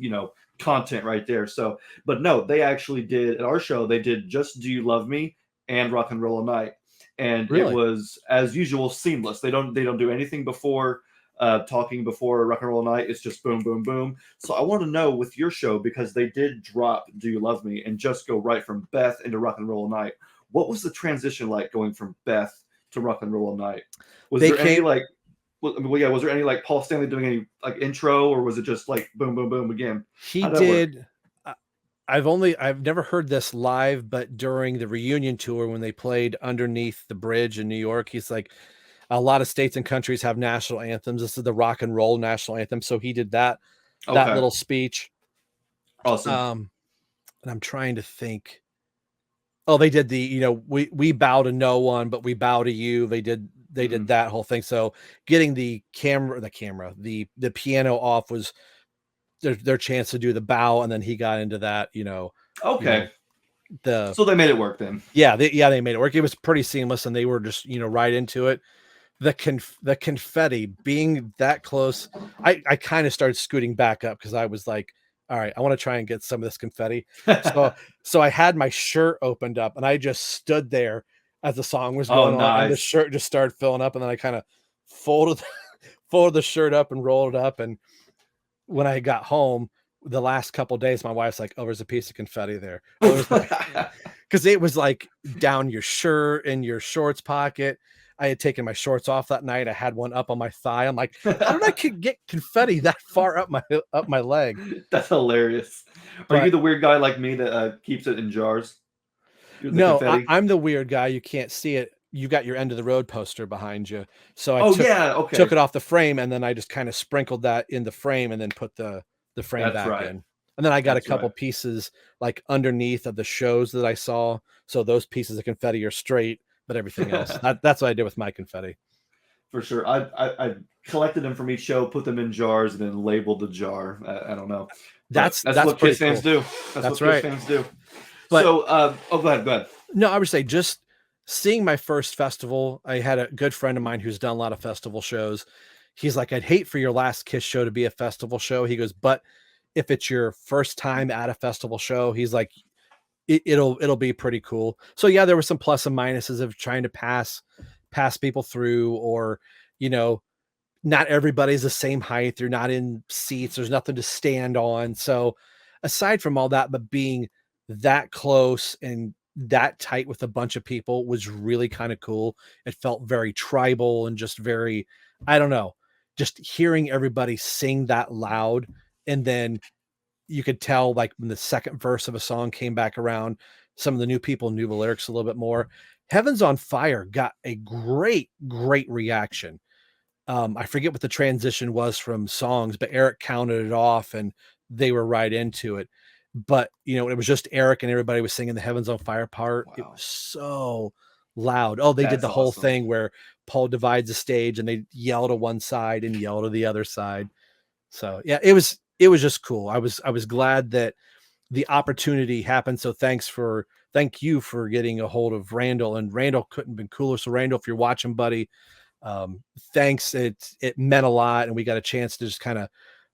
content right there. So, but no, they actually did at our show. They did just Do You Love Me and Rock and Roll All Night, and It was, as usual, seamless. They don't do anything before. Talking before Rock and Roll Night, it's just boom, boom, boom. So I want to know with your show, because they did drop Do You Love Me and just go right from Beth into Rock and Roll Night. What was the transition like going from Beth to Rock and Roll Night? Was there any like Paul Stanley doing any like intro, or was it just like boom, boom, boom again? He did. I've never heard this live, but during the reunion tour, when they played Underneath the Bridge in New York, he's like, a lot of states and countries have national anthems. This is the rock and roll national anthem. So he did that little speech. Awesome. And I'm trying to think. Oh, they did the, we bow to no one, but we bow to you. They did that whole thing. So getting the piano off was their chance to do the bow. And then he got into that, Okay. So they made it work then. Yeah. They made it work. It was pretty seamless, and they were just, right into it. The confetti being that close, I kind of started scooting back up, because I was like, all right, I want to try and get some of this confetti. So I had my shirt opened up, and I just stood there as the song was going on, and the shirt just started filling up, and then I kind of folded the shirt up and rolled it up. And when I got home the last couple of days, my wife's like, oh, there's a piece of confetti there. Because it was like down your shirt and your shorts pocket. I had taken my shorts off that night. I had one up on my thigh. I'm like, how did I get confetti that far up my leg? That's hilarious. Are you the weird guy like me that keeps it in jars? You're the No, confetti. I'm the weird guy. You can't see it. You got your end of the road poster behind you. So I Oh took yeah, took okay, it off the frame and then I just kind of sprinkled that in the frame and then put the frame that's back right. in. And then I got a That's couple right. pieces like underneath of the shows that I saw. So those pieces of confetti are straight, but everything else. That's what I did with my confetti. For sure. I collected them from each show, put them in jars, and then labeled the jar. I don't know, but that's That's what pretty Kiss fans cool. do. That's That's what Kiss right. fans do. But So, oh, go ahead. Go ahead. no, I would say just seeing my first festival. I had a good friend of mine who's done a lot of festival shows. He's like, I'd hate for your last Kiss show to be a festival show. He goes, but if it's your first time at a festival show, he's like, it'll be pretty cool. So yeah, there were some plus and minuses of trying to pass people through, or you know, not everybody's the same height. They're not in seats. There's nothing to stand on. So aside from all that, but being that close and that tight with a bunch of people was really kind of cool. It felt very tribal and just very, I don't know, just hearing everybody sing that loud. And then you could tell like when the second verse of a song came back around, some of the new people knew the lyrics a little bit more. Heaven's on Fire got a great reaction. I forget what the transition was from songs, but Eric counted it off and they were right into it. But it was just Eric and everybody was singing the Heavens on Fire part. It was Wow, so loud. Oh, they did that's the whole awesome. thing where Paul divides the stage and they yell to one side and yell to the other side. So yeah, it was just cool. I was glad that the opportunity happened. So thank you for getting a hold of Randall, and Randall couldn't have been cooler. So Randall, if you're watching, buddy, thanks. It meant a lot, and we got a chance to just kind of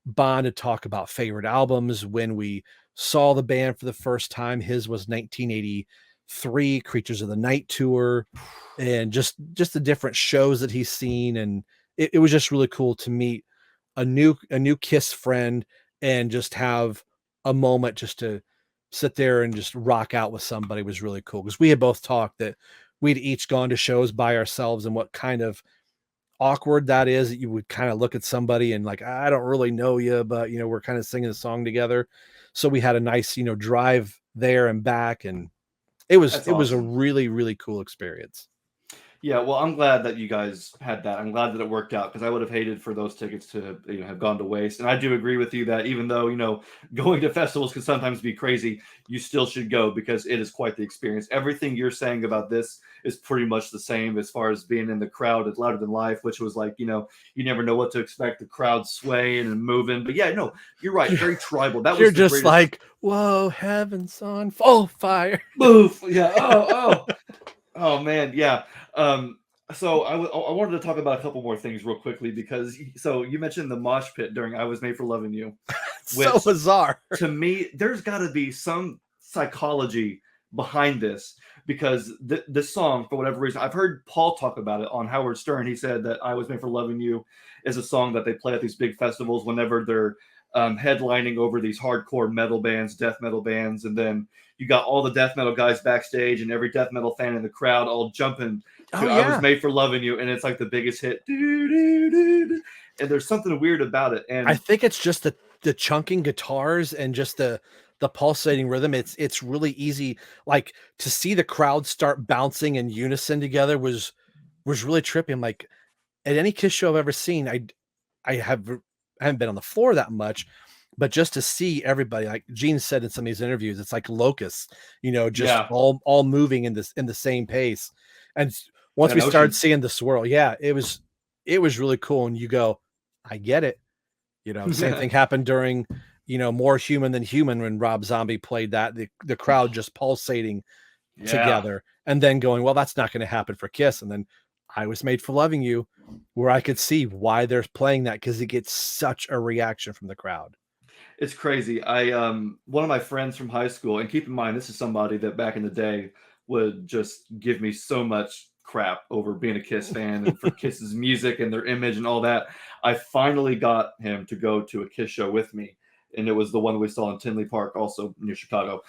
bond and talk about favorite albums. When we saw the band for the first time, his was 1983 Creatures of the Night tour, and just the different shows that he's seen, and it was just really cool to meet a new Kiss friend and just have a moment just to sit there and just rock out with somebody was really cool, because we had both talked that we'd each gone to shows by ourselves and what kind of awkward that is, that you would kind of look at somebody and like, I don't really know you, but we're kind of singing a song together. So we had a nice, drive there and back, and That's it was a awesome. really cool experience. Yeah, well, I'm glad that you guys had that. I'm glad that it worked out because I would have hated for those tickets to have gone to waste. And I do agree with you that even though going to festivals can sometimes be crazy, you still should go because it is quite the experience. Everything you're saying about this is pretty much the same as far as being in the crowd at Louder Than Life, which was like you never know what to expect. The crowd swaying and moving, but yeah, no, you're right. You're, Very tribal. That you're was the just greatest. like, whoa, heaven's on full fire. Boof. Yeah. Oh man, yeah. Um, so I wanted to talk about a couple more things real quickly because so you mentioned the mosh pit during "I Was Made for Loving You," So which bizarre. to me there's got to be some psychology behind this because this song for whatever reason I've heard Paul talk about it on Howard Stern. He said that "I Was Made for Loving You" is a song that they play at these big festivals whenever they're headlining over these hardcore metal bands, death metal bands, and then you got all the death metal guys backstage and every death metal fan in the crowd all jumping Oh to "I Was yeah. Made for Loving You," and it's like the biggest hit. And there's something weird about it. I And think it's just the chunking guitars and just the pulsating rhythm. It's really easy, like, to see the crowd start bouncing in unison together was really trippy. I'm like, at any Kiss show I've ever seen, I haven't been on the floor that much, but just to see everybody, like Gene said in some of these interviews, it's like locusts, just yeah, all moving in the same pace. And once an we started ocean. seeing the swirl, yeah, it was really cool. And you go, I get it. Same thing happened during, More Human Than Human when Rob Zombie played that. The crowd just pulsating Yeah, together and then going, well, that's not going to happen for Kiss. And then I Was Made for Loving You, where I could see why they're playing that, because it gets such a reaction from the crowd. it's crazy. I one of my friends from high school, and keep in mind this is somebody that back in the day would just give me so much crap over being a Kiss fan and for Kiss's music and their image and all that. I finally got him to go to a Kiss show with me, and it was the one we saw in Tinley Park, also near Chicago.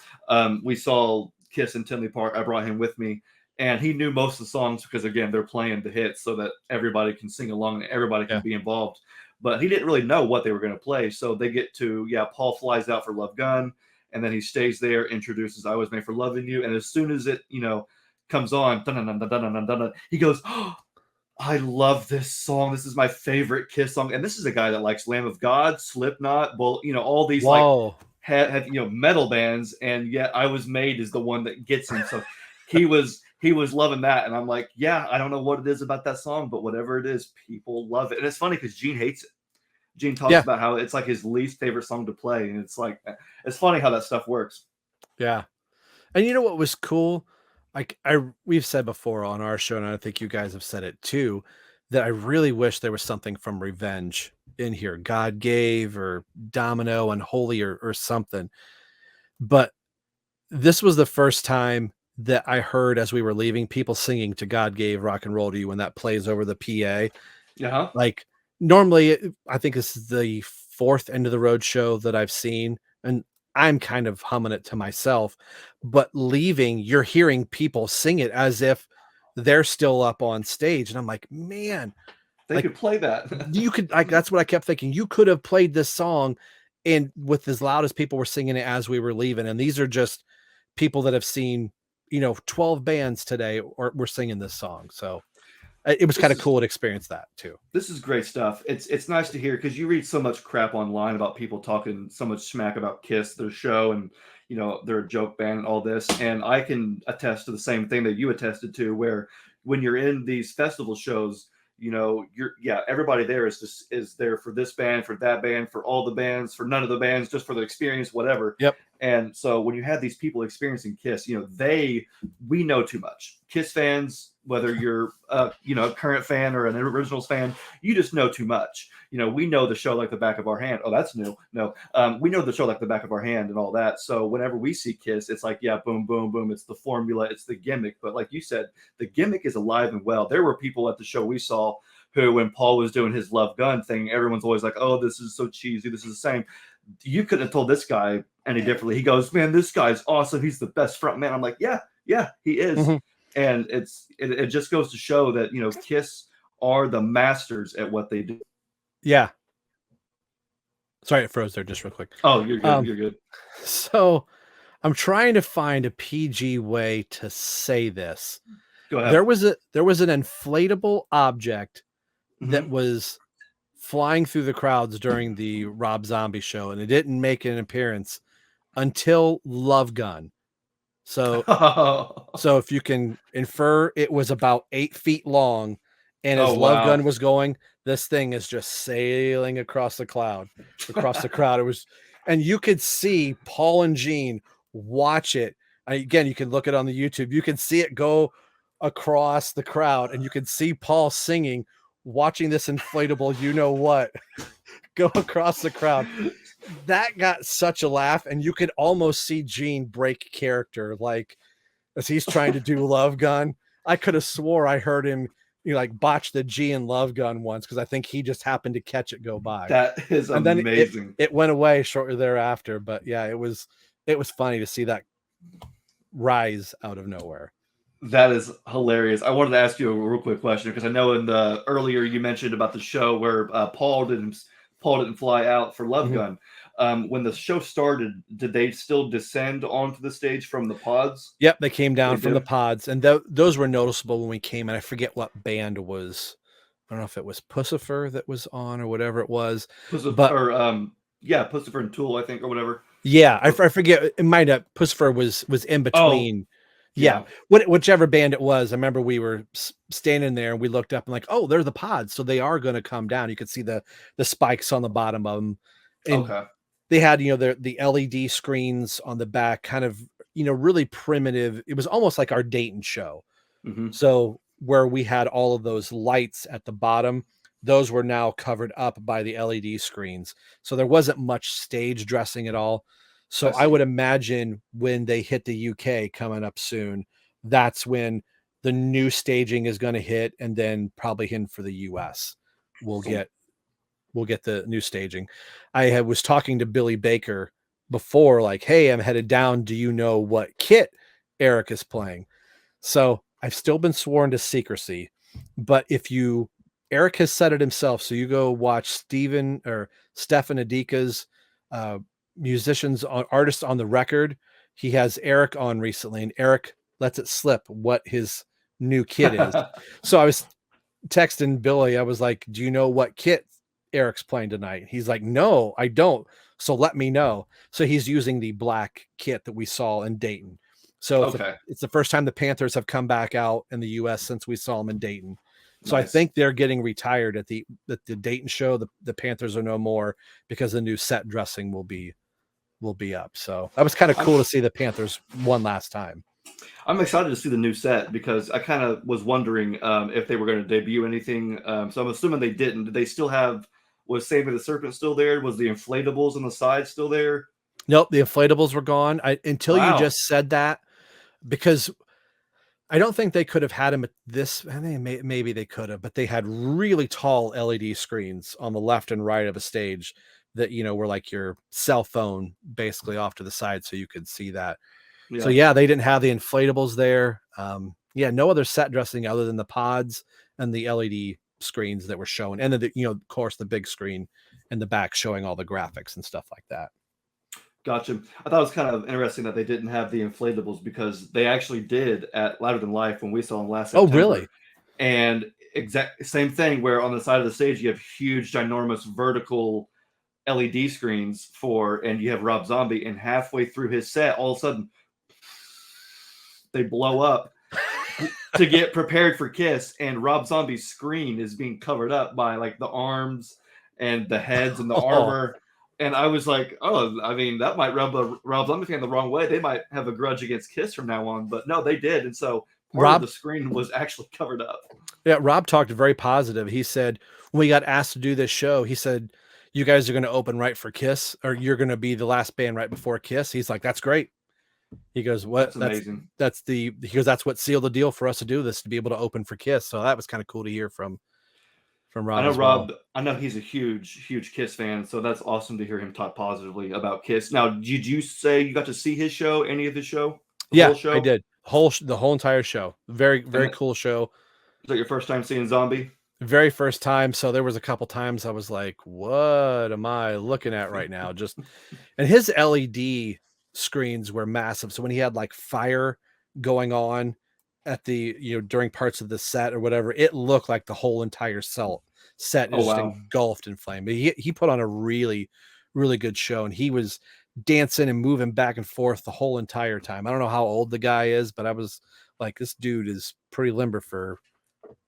We saw Kiss in Tinley Park. I brought him with me, and he knew most of the songs because again they're playing the hits so that everybody can sing along and everybody can Yeah. be involved, but he didn't really know what they were going to play. So they get to, yeah, Paul flies out for Love Gun. and then he stays there, introduces "I Was Made for Loving You," and as soon as it comes on, he goes, "Oh, I love this song. This is my favorite Kiss song." And this is a guy that likes Lamb of God, Slipknot, all these like Whoa. have metal bands, and yet "I Was Made" is the one that gets him. So he was loving that, and I'm like, yeah, I don't know what it is about that song, but whatever it is, people love it. And it's funny because Gene hates it. Gene talks Yeah. about how it's like his least favorite song to play, and it's like it's funny how that stuff works. Yeah. And you know what was cool? Like we've said before on our show, and I think you guys have said it too, that I really wish there was something from Revenge in here. God Gave or Domino, Unholy or something. But this was the first time that I heard as we were leaving people singing to God Gave Rock and Roll to You when that plays over the PA. Yeah. Like normally I think this is the fourth End of the Road show that I've seen, and I'm kind of humming it to myself, but leaving, you're hearing people sing it as if they're still up on stage. And I'm like, man, They like could play that. you could, like, that's what I kept thinking. You could have played this song and with as loud as people were singing it as we were leaving. And these are just people that have seen, 12 bands today or were singing this song. So it was This kind of is cool to experience that too. this is great stuff. It's nice to hear because you read so much crap online about people talking so much smack about Kiss, their show, and they're a joke band and all this. And I can attest to the same thing that you attested to, where when you're in these festival shows, everybody there is there for this band, for that band, for all the bands, for none of the bands, just for the experience, whatever. Yep. And so when you have these people experiencing Kiss, we know too much. Kiss fans, whether you're a current fan or an originals fan, you just know too much. We know the show like the back of our hand. Oh, that's new. No, we know the show like the back of our hand and all that. So whenever we see Kiss, it's like, yeah, boom, boom, boom. It's the formula. It's the gimmick. But like you said, the gimmick is alive and well. There were people at the show we saw who, when Paul was doing his Love Gun thing, everyone's always like, oh, this is so cheesy. This is the same. You couldn't have told this guy any differently. He goes, man, this guy's awesome. He's the best front man. I'm like, yeah, he is. Mm-hmm. And it just goes to show that, Kiss are the masters at what they do. Yeah. Sorry, it froze there just real quick. Oh, you're good. You're good. So I'm trying to find a PG way to say this. Go ahead. There was an inflatable object that was flying through the crowds during the Rob Zombie show, and it didn't make an appearance until Love Gun. So if you can infer, it was about 8 feet long, and as Love Gun was going, this thing is just sailing across the crowd. It was, and you could see Paul and Gene watch it. Again, you can look it on the YouTube. You can see it go across the crowd, and you can see Paul singing, watching this inflatable, go across the crowd. That got such a laugh, and you could almost see Gene break character, like as he's trying to do Love Gun. I could have swore I heard him botch the G in Love Gun once, because I think he just happened to catch it go by. That is and amazing. Then it went away shortly thereafter, but yeah, it was funny to see that rise out of nowhere. That is hilarious. I wanted to ask you a real quick question, because I know in the earlier you mentioned about the show where Paul didn't fly out for Love Gun. When the show started, did they still descend onto the stage from the pods? Yep, they came down from the pods, and those were noticeable when we came. And I forget what band was. I don't know if it was Pussifer that was on or whatever it was. Pussifer and Tool, I think, or whatever. Yeah, I forget. It might have. Pussifer was in between. Oh. Yeah. Whichever band it was. I remember we were standing there and we looked up and like, oh, they're the pods, so they are going to come down. You could see the spikes on the bottom of them. And they had the LED screens on the back, kind of really primitive. It was almost like our Dayton show. So where we had all of those lights at the bottom, those were now covered up by the LED screens. So there wasn't much stage dressing at all. So I would imagine when they hit the UK coming up soon, that's when the new staging is going to hit, and then probably in for the US, we'll get the new staging. I was talking to Billy Baker before, like, hey, I'm headed down. Do you know what kit Eric is playing? So I've still been sworn to secrecy, but Eric has said it himself. So you go watch Stefan Adika's musicians, artists on the record. He has Eric on recently, and Eric lets it slip what his new kit is. So I was texting Billy. I was like, "Do you know what kit Eric's playing tonight?" He's like, "No, I don't. So let me know." So he's using the black kit that we saw in Dayton. So Okay. it's the first time the Panthers have come back out in the U.S. since we saw them in Dayton. So I Nice. think they're getting retired at the Dayton show. The Panthers are no more because the new set dressing will be up. So that was kind of cool to see the Panthers one last time. I'm excited to see the new set because I kind of was wondering if they were going to debut anything. So I'm assuming they didn't. Did they still have, was Saving the Serpent still there? Was the inflatables on the side still there? Nope, the inflatables were gone. Until you Wow. just said that, because I don't think they could have had him at this. I mean, maybe they could have, but they had really tall LED screens on the left and right of a stage that, were like your cell phone basically off to the side, so you could see that. Yeah. So yeah, they didn't have the inflatables there. Yeah, no other set dressing other than the pods and the LED screens that were showing, and then of course the big screen in the back showing all the graphics and stuff like that. Gotcha. I thought it was kind of interesting that they didn't have the inflatables because they actually did at Louder Than Life when we saw them last September. Oh, really? And exact same thing where on the side of the stage you have huge, ginormous vertical LED screens and you have Rob Zombie, and halfway through his set, all of a sudden they blow up to get prepared for Kiss, and Rob Zombie's screen is being covered up by like the arms and the heads and the armor. And I was like, oh, I mean, that might rub a Rob Zombie fan the wrong way. They might have a grudge against Kiss from now on. But no, they did. And so part of the screen was actually covered up. Yeah, Rob talked very positive. He said, when we got asked to do this show, he said, you guys are going to open right for Kiss, or you're going to be the last band right before Kiss. He's like, that's great. He goes, what? That's amazing. He goes, that's what sealed the deal for us to do this, to be able to open for Kiss. So that was kind of cool to hear from Rob. I know Rob, I know he's a huge Kiss fan, so that's awesome to hear him talk positively about Kiss. Now, did you say you got to see his show, any of the show? Yeah, I did. The whole entire show. Very cool show. Was that your first time seeing Zombie? Very first time. So there was a couple times I was like, what am I looking at right now? And his LED screens were massive. So when he had like fire going on at the, during parts of the set or whatever, it looked like the whole entire set is just engulfed in flame. But he put on a really, really good show, and he was dancing and moving back and forth the whole entire time. I don't know how old the guy is, but I was like, this dude is pretty limber for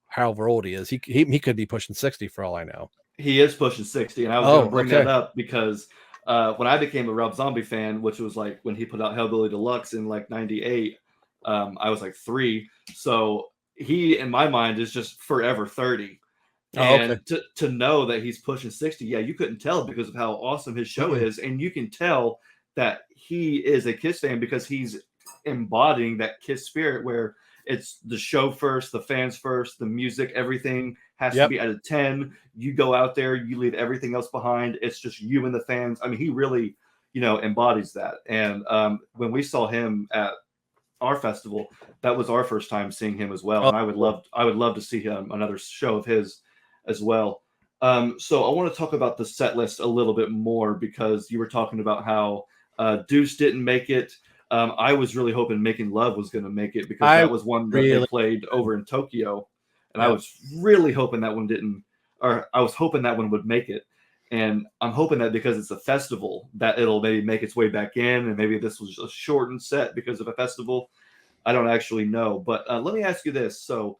however old he is. He could be pushing 60 for all I know. He is pushing 60, and I was going to bring that up because when I became a Rob Zombie fan, which was like when he put out Hellbilly Deluxe in like 98, I was like 3. So he, in my mind, is just forever 30. And to know that he's pushing 60, yeah, you couldn't tell because of how awesome his show is. And you can tell that he is a Kiss fan because he's embodying that Kiss spirit where it's the show first, the fans first, the music, everything has to be at a 10. You go out there, you leave everything else behind. It's just you and the fans. I mean, he really, embodies that. And when we saw him at our festival, that was our first time seeing him as well. And I would love to see him another show of his as well. So I want to talk about the set list a little bit more because you were talking about how Deuce didn't make it. I was really hoping Making Love was going to make it because that was one that they played over in Tokyo. And I was really hoping that one didn't, or I was hoping that one would make it. And I'm hoping that because it's a festival that it'll maybe make its way back in, and maybe this was a shortened set because of a festival. I don't actually know. But let me ask you this. So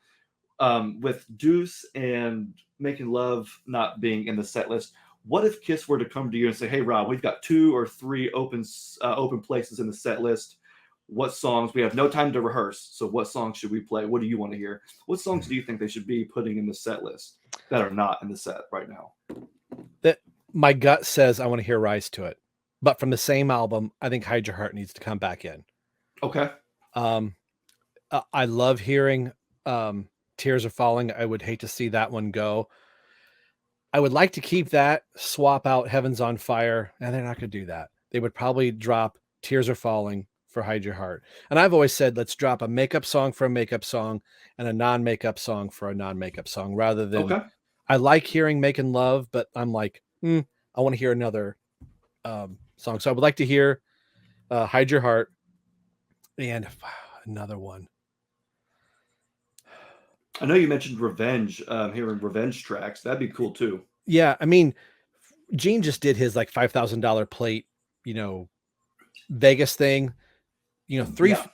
with Deuce and Making Love not being in the set list, what if Kiss were to come to you and say, hey, Rob, we've got 2 or 3 open places in the set list. What songs? We have no time to rehearse. So what songs should we play? What do you want to hear? What songs do you think they should be putting in the set list that are not in the set right now? That my gut says I want to hear Rise to It. But from the same album, I think Hide Your Heart needs to come back in. Okay. I love hearing Tears Are Falling. I would hate to see that one go. I would like to keep that, swap out Heaven's on Fire, and they're not going to do that. They would probably drop Tears Are Falling for Hide Your Heart. And I've always said, let's drop a makeup song for a makeup song and a non-makeup song for a non-makeup song rather than, I like hearing Making Love, but I'm like, I want to hear another song. So I would like to hear Hide Your Heart and another one. I know you mentioned Revenge, hearing Revenge tracks. That'd be cool too. Yeah, I mean, Gene just did his like $5,000 plate, Vegas thing. Three Yeah.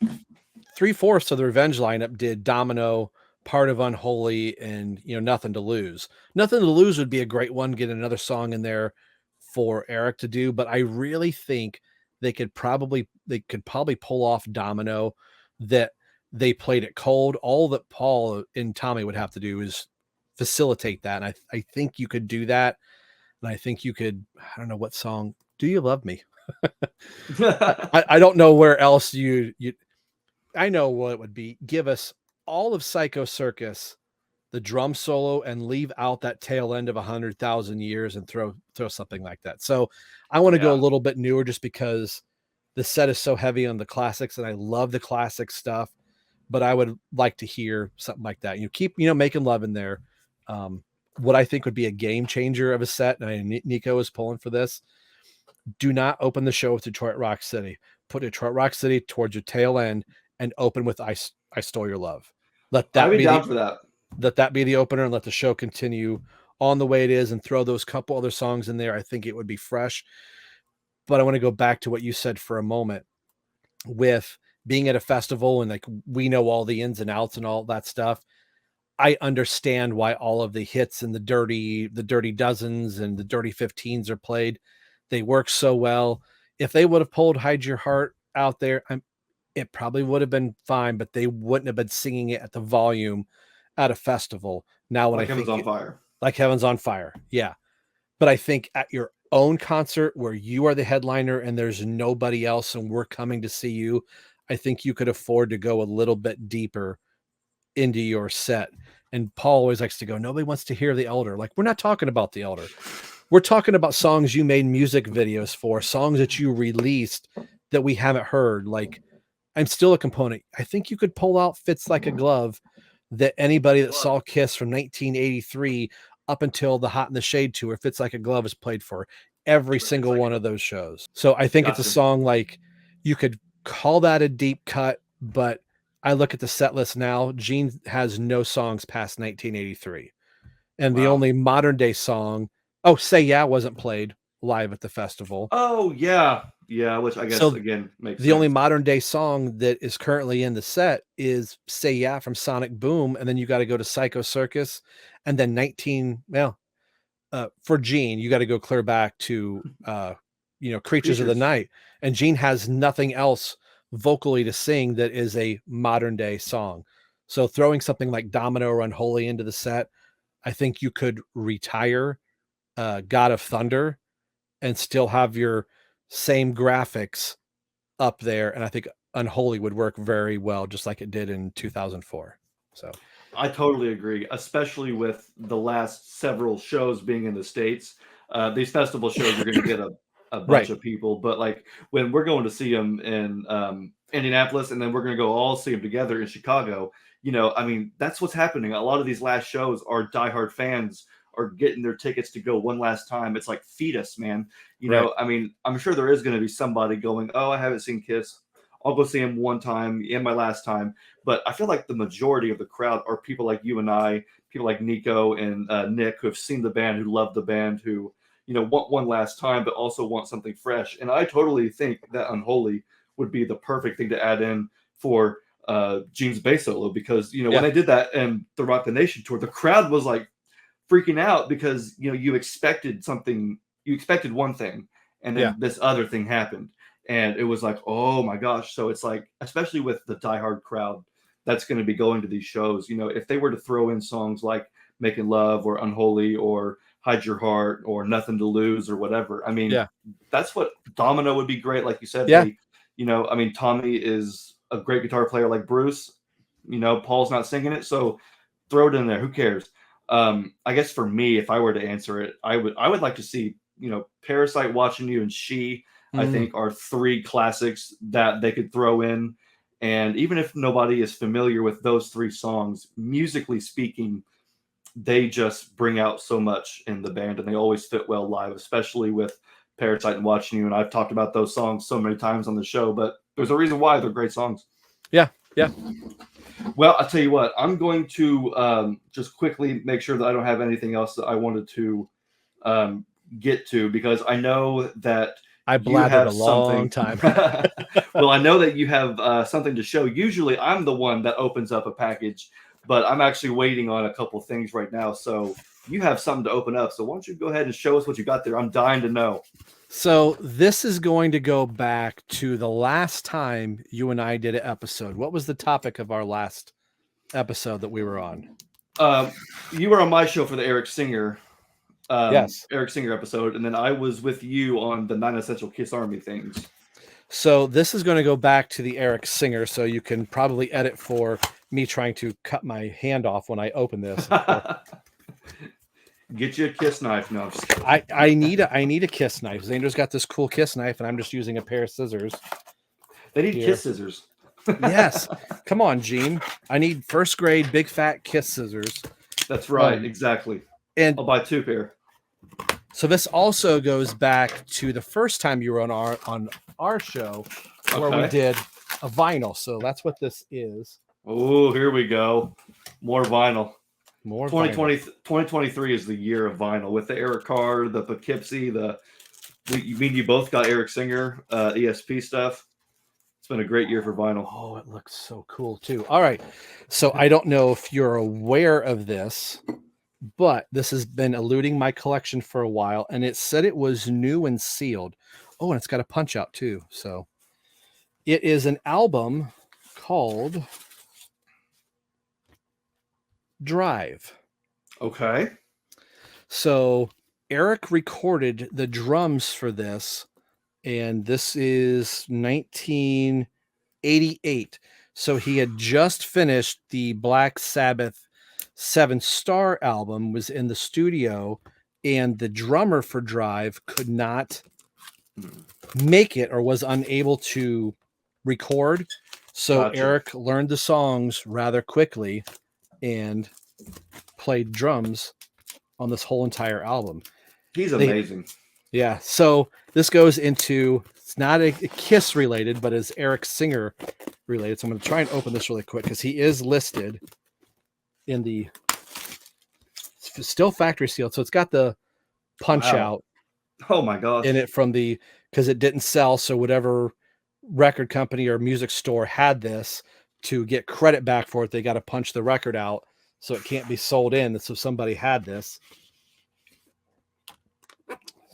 3/4 of the Revenge lineup did Domino, Part of Unholy, and Nothing to Lose. Nothing to Lose would be a great one. Get another song in there for Eric to do, but I really think they could probably pull off Domino, that they played it cold. All that Paul and Tommy would have to do is facilitate that, and I think you could do that. And I think you could. I don't know what song. Do You Love Me? I don't know where else you. I know what it would be. Give us all of Psycho Circus, the drum solo, and leave out that tail end of 100,000 years and throw something like that. So I want to go a Yeah. little bit newer, just because the set is so heavy on the classics, and I love the classic stuff. But I would like to hear something like that. Keep Making Love in there. What I think would be a game changer of a set, and Nico is pulling for this. Do not open the show with Detroit Rock City. Put Detroit Rock City towards your tail end and open with I Stole Your Love. Let I'd that be be down for that. the opener, and let the show continue on the way it is, and throw those couple other songs in there. I think it would be fresh. But I want to go back to what you said for a moment with being at a festival, and like we know all the ins and outs and all that stuff. I understand why all of the hits and the dirty dozens and the dirty 15s are played. They work so well. If they would have pulled Hide Your Heart out there, it probably would have been fine, but they wouldn't have been singing it at the volume at a festival. Now, when I Like Heaven's think on Fire. like Heaven's on Fire, yeah. But I think at your own concert where you are the headliner and there's nobody else and we're coming to see you, I think you could afford to go a little bit deeper into your set. And Paul always likes to go, nobody wants to hear The Elder. Like, we're not talking about The Elder. We're talking about songs you made music videos for, songs that you released that we haven't heard. Like, I'm Still a Component. I think you could pull out Fits Like a Glove, that anybody that saw Kiss from 1983 up until the Hot in the Shade tour, Fits Like a Glove is played for every single one of those shows. So I think it's a Gotcha. song like you could call that a deep cut, but I look at the set list now. Gene has no songs past 1983. And the Wow. only modern day song, Say Yeah, wasn't played live at the festival. Oh yeah, yeah. Which I guess So again makes the only sense. modern day song that is currently in the set is Say Yeah from Sonic Boom. And then you got to go to Psycho Circus. And then for Gene, you got to go clear back to, Creatures of the Creatures. Night. And Gene has nothing else vocally to sing that is a modern day song. So throwing something like Domino or Unholy into the set, I think you could retire God of Thunder and still have your same graphics up there. And I think Unholy would work very well, just like it did in 2004. So I totally agree, especially with the last several shows being in the States. These festival shows are going to get a bunch right. of people, but like when we're going to see them in Indianapolis, and then we're going to go all see them together in Chicago, I mean, that's what's happening. A lot of these last shows are diehard fans are getting their tickets to go one last time. It's like, feed us, man. Right. I mean, I'm sure there is going to be somebody going, oh, I haven't seen Kiss. I'll go see him one time in my last time. But I feel like the majority of the crowd are people like you and I, people like Nico and Nick, who have seen the band, who love the band, who want one last time, but also want something fresh. And I totally think that Unholy would be the perfect thing to add in for Gene's bass solo, because when they did that and the Rock the Nation tour, the crowd was like freaking out because you expected something, you expected one thing, and then this other thing happened. And it was like, oh my gosh. So it's like, especially with the diehard crowd that's going to be going to these shows, if they were to throw in songs like Making Love or Unholy or Hide Your Heart or Nothing to Lose or whatever, I mean, that's what Domino would be great. Like you said, I mean, Tommy is a great guitar player like Bruce. Paul's not singing it, so throw it in there. Who cares? I guess for me, if I were to answer it, I would like to see, Parasite, Watching You, and She, I think, are three classics that they could throw in. And even if nobody is familiar with those three songs, musically speaking, they just bring out so much in the band, and they always fit well live, especially with Parasite and Watching You, and I've talked about those songs so many times on the show, but there's a reason why they're great songs. Yeah. Well, I'll tell you what, I'm going to just quickly make sure that I don't have anything else that I wanted to get to, because I know that I blathered a long time. Well, I know that you have something to show. Usually I'm the one that opens up a package, but I'm actually waiting on a couple things right now. So you have something to open up. So why don't you go ahead and show us what you got there? I'm dying to know. So this is going to go back to the last time you and I did an episode. What was the topic of our last episode that we were on? You were on my show for the Eric Singer. Yes. Eric Singer episode, and then I was with you on the 9 Essential Kiss Army things. So this is going to go back to the Eric Singer, so you can probably edit for me trying to cut my hand off when I open this. Get you a kiss knife. No, I'm just kidding. I need a kiss knife. Xander's got this cool kiss knife, and I'm just using a pair of scissors. They need kiss scissors. Yes. Come on, Gene. I need first grade big fat kiss scissors. That's right. Exactly. And I'll buy 2 pair. So this also goes back to the first time you were on our show, where we did a vinyl. So that's what this is. Oh, here we go. More vinyl. 2023 is the year of vinyl with the Eric Carr, the Poughkeepsie, you mean you both got Eric Singer, ESP stuff. It's been a great year for vinyl. Oh, it looks so cool too. All right. So I don't know if you're aware of this, but this has been eluding my collection for a while, and it said it was new and sealed. Oh, and it's got a punch out too. So it is an album called Drive. Okay. So Eric recorded the drums for this, and this is 1988. So he had just finished the Black Sabbath 7 Star album, was in the studio, and the drummer for Drive could not make it or was unable to record. So Gotcha. Eric learned the songs rather quickly and played drums on this whole entire album. He's amazing. Yeah. So this goes into, it's not a Kiss related, but is Eric Singer related. So I'm going to try and open this really quick because he is listed in the, it's still factory sealed. So it's got the punch out. Oh my gosh. In it from the, because it didn't sell. So whatever record company or music store had this, to get credit back for it, they got to punch the record out. So it can't be sold in. So somebody had this.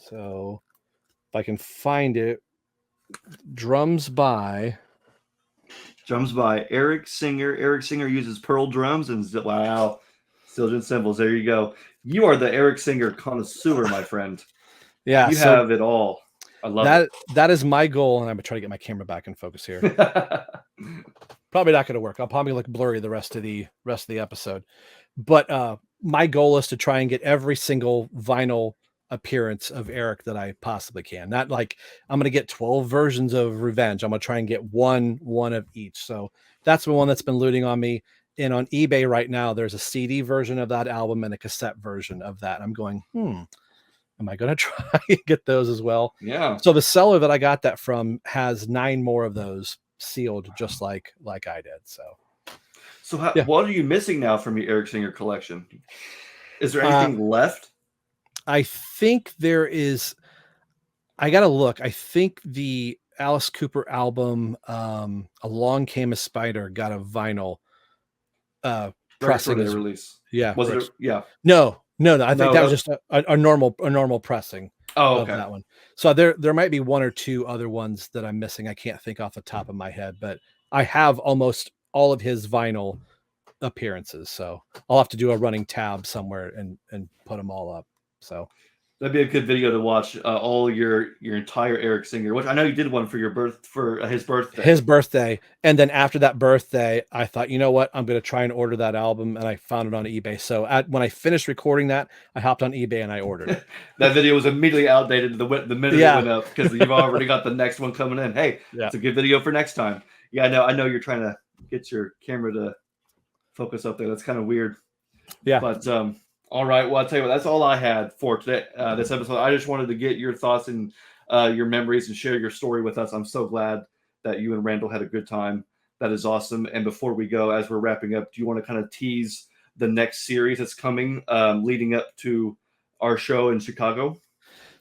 So if I can find it, drums by Eric Singer. Eric Singer uses Pearl drums and wow, Stilgen cymbals. There you go. You are the Eric Singer connoisseur, my friend. Yeah, you have it all. I love that. it. That is my goal, and I'm gonna try to get my camera back in focus here. Probably not going to work. I'll probably look blurry the rest of the episode. But my goal is to try and get every single vinyl appearance of Eric that I possibly can. Not like I'm going to get 12 versions of Revenge. I'm going to try and get one of each. So that's the one that's been looting on me. And on eBay right now, there's a CD version of that album and a cassette version of that. I'm going, am I going to try and get those as well? Yeah. So the seller that I got that from has 9 more of those sealed, just like I did. So what are you missing now from your Eric Singer collection? Is there anything left? I think there is. I gotta look. I think the Alice Cooper album, Along Came a Spider, got a vinyl pressing release. Yeah. Was it? Yeah. No. I think that was just a normal pressing. Oh, okay. Of that one. So there might be 1 or 2 other ones that I'm missing. I can't think off the top of my head, but I have almost all of his vinyl appearances. So I'll have to do a running tab somewhere and put them all up. So that'd be a good video to watch. All your entire Eric Singer, which I know you did one for his birthday. And then after that birthday, I thought, you know what, I'm going to try and order that album, and I found it on eBay. So when I finished recording that, I hopped on eBay and I ordered it. That video was immediately outdated the minute it went up, because you've already got the next one coming in. Hey, it's a good video for next time. Yeah, I know you're trying to get your camera to focus up there. That's kind of weird. Yeah. But All right. Well, I'll tell you what, that's all I had for today, this episode. I just wanted to get your thoughts and your memories and share your story with us. I'm so glad that you and Randall had a good time. That is awesome. And before we go, as we're wrapping up, do you want to kind of tease the next series that's coming leading up to our show in Chicago?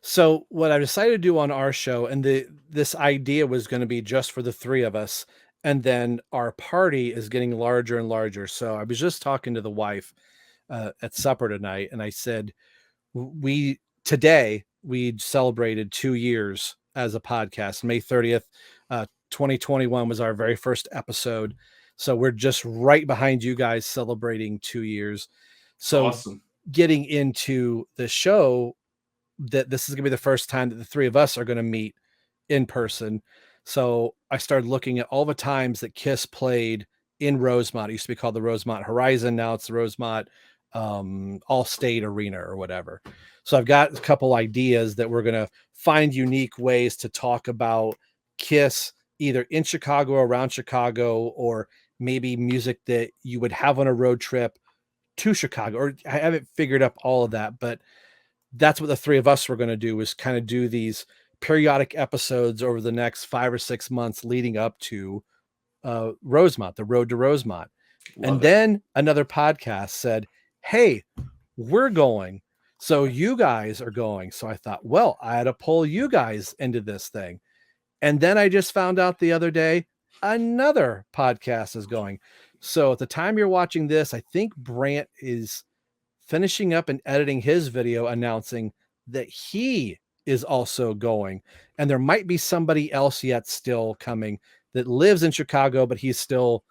So what I decided to do on our show, and this idea was going to be just for the three of us, and then our party is getting larger and larger. So I was just talking to the wife at supper tonight, and I said, today we celebrated 2 years as a podcast. May 30th, 2021 was our very first episode. So we're just right behind you guys celebrating 2 years. So Awesome. getting into the show, that this is going to be the first time that the three of us are going to meet in person. So I started looking at all the times that Kiss played in Rosemont. It used to be called the Rosemont Horizon. Now it's the Rosemont All State Arena or whatever. So I've got a couple ideas that we're going to find unique ways to talk about Kiss, either in Chicago, around Chicago, or maybe music that you would have on a road trip to Chicago. Or I haven't figured up all of that, but that's what the three of us were going to do, is kind of do these periodic episodes over the next 5 or 6 months leading up to Rosemont, the road to Rosemont. And then another podcast said, hey, we're going. So you guys are going. So I thought, well, I had to pull you guys into this thing. And then I just found out the other day, another podcast is going. So at the time you're watching this, I think Brant is finishing up and editing his video announcing that he is also going. And there might be somebody else yet still coming that lives in Chicago, but he's still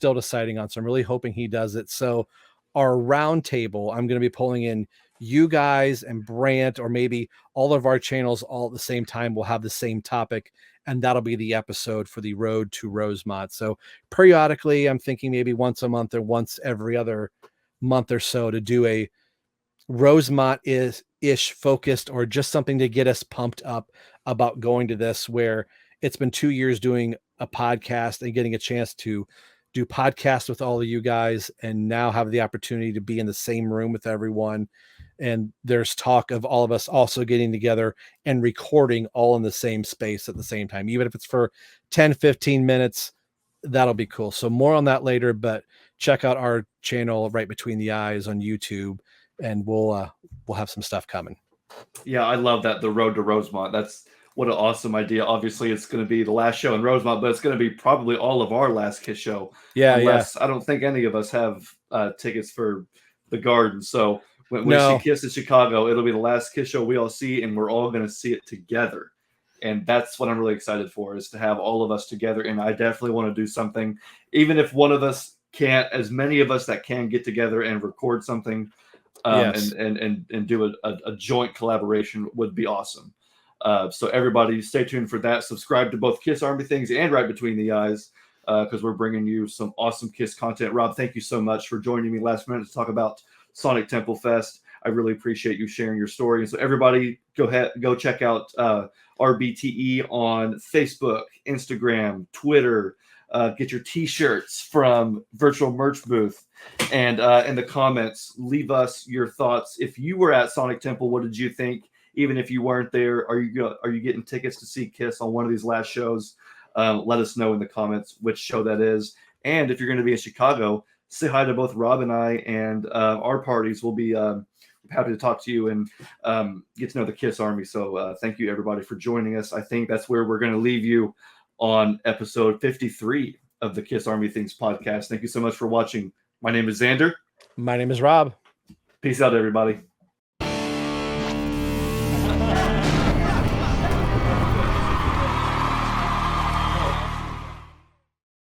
deciding on. So I'm really hoping he does it. So our round table, I'm going to be pulling in you guys and Brant, or maybe all of our channels all at the same time will have the same topic. And that'll be the episode for the road to Rosemont. So periodically, I'm thinking maybe once a month or once every other month or so to do a Rosemont ish focused, or just something to get us pumped up about going to this, where it's been 2 years doing a podcast and getting a chance to do podcasts with all of you guys, and now have the opportunity to be in the same room with everyone. And there's talk of all of us also getting together and recording all in the same space at the same time, even if it's for 10-15 minutes. That'll be cool. So more on that later, but check out our channel Right Between the Eyes on YouTube, and we'll have some stuff coming. Yeah, I love that. The road to Rosemont. That's what an awesome idea. Obviously, it's going to be the last show in Rosemont, but it's going to be probably all of our last Kiss show. Yeah, unless I don't think any of us have tickets for the Garden. So when we see Kiss in Chicago, it'll be the last Kiss show we all see, and we're all going to see it together. And that's what I'm really excited for, is to have all of us together. And I definitely want to do something, even if one of us can't, as many of us that can get together and record something and do a joint collaboration would be awesome. So everybody stay tuned for that. Subscribe to both Kiss Army Things and Right Between the Eyes, because we're bringing you some awesome Kiss content. Rob, thank you so much for joining me last minute to talk about Sonic Temple Fest. I really appreciate you sharing your story. And so everybody go check out RBTE on Facebook, Instagram, Twitter. Get your t-shirts from Virtual Merch Booth. And in the comments, leave us your thoughts. If you were at Sonic Temple, what did you think? Even if you weren't there, are you getting tickets to see Kiss on one of these last shows? Let us know in the comments which show that is. And if you're going to be in Chicago, say hi to both Rob and I, and our parties. We'll be happy to talk to you and get to know the Kiss Army. So thank you, everybody, for joining us. I think that's where we're going to leave you on episode 53 of the Kiss Army Things podcast. Thank you so much for watching. My name is Xander. My name is Rob. Peace out, everybody.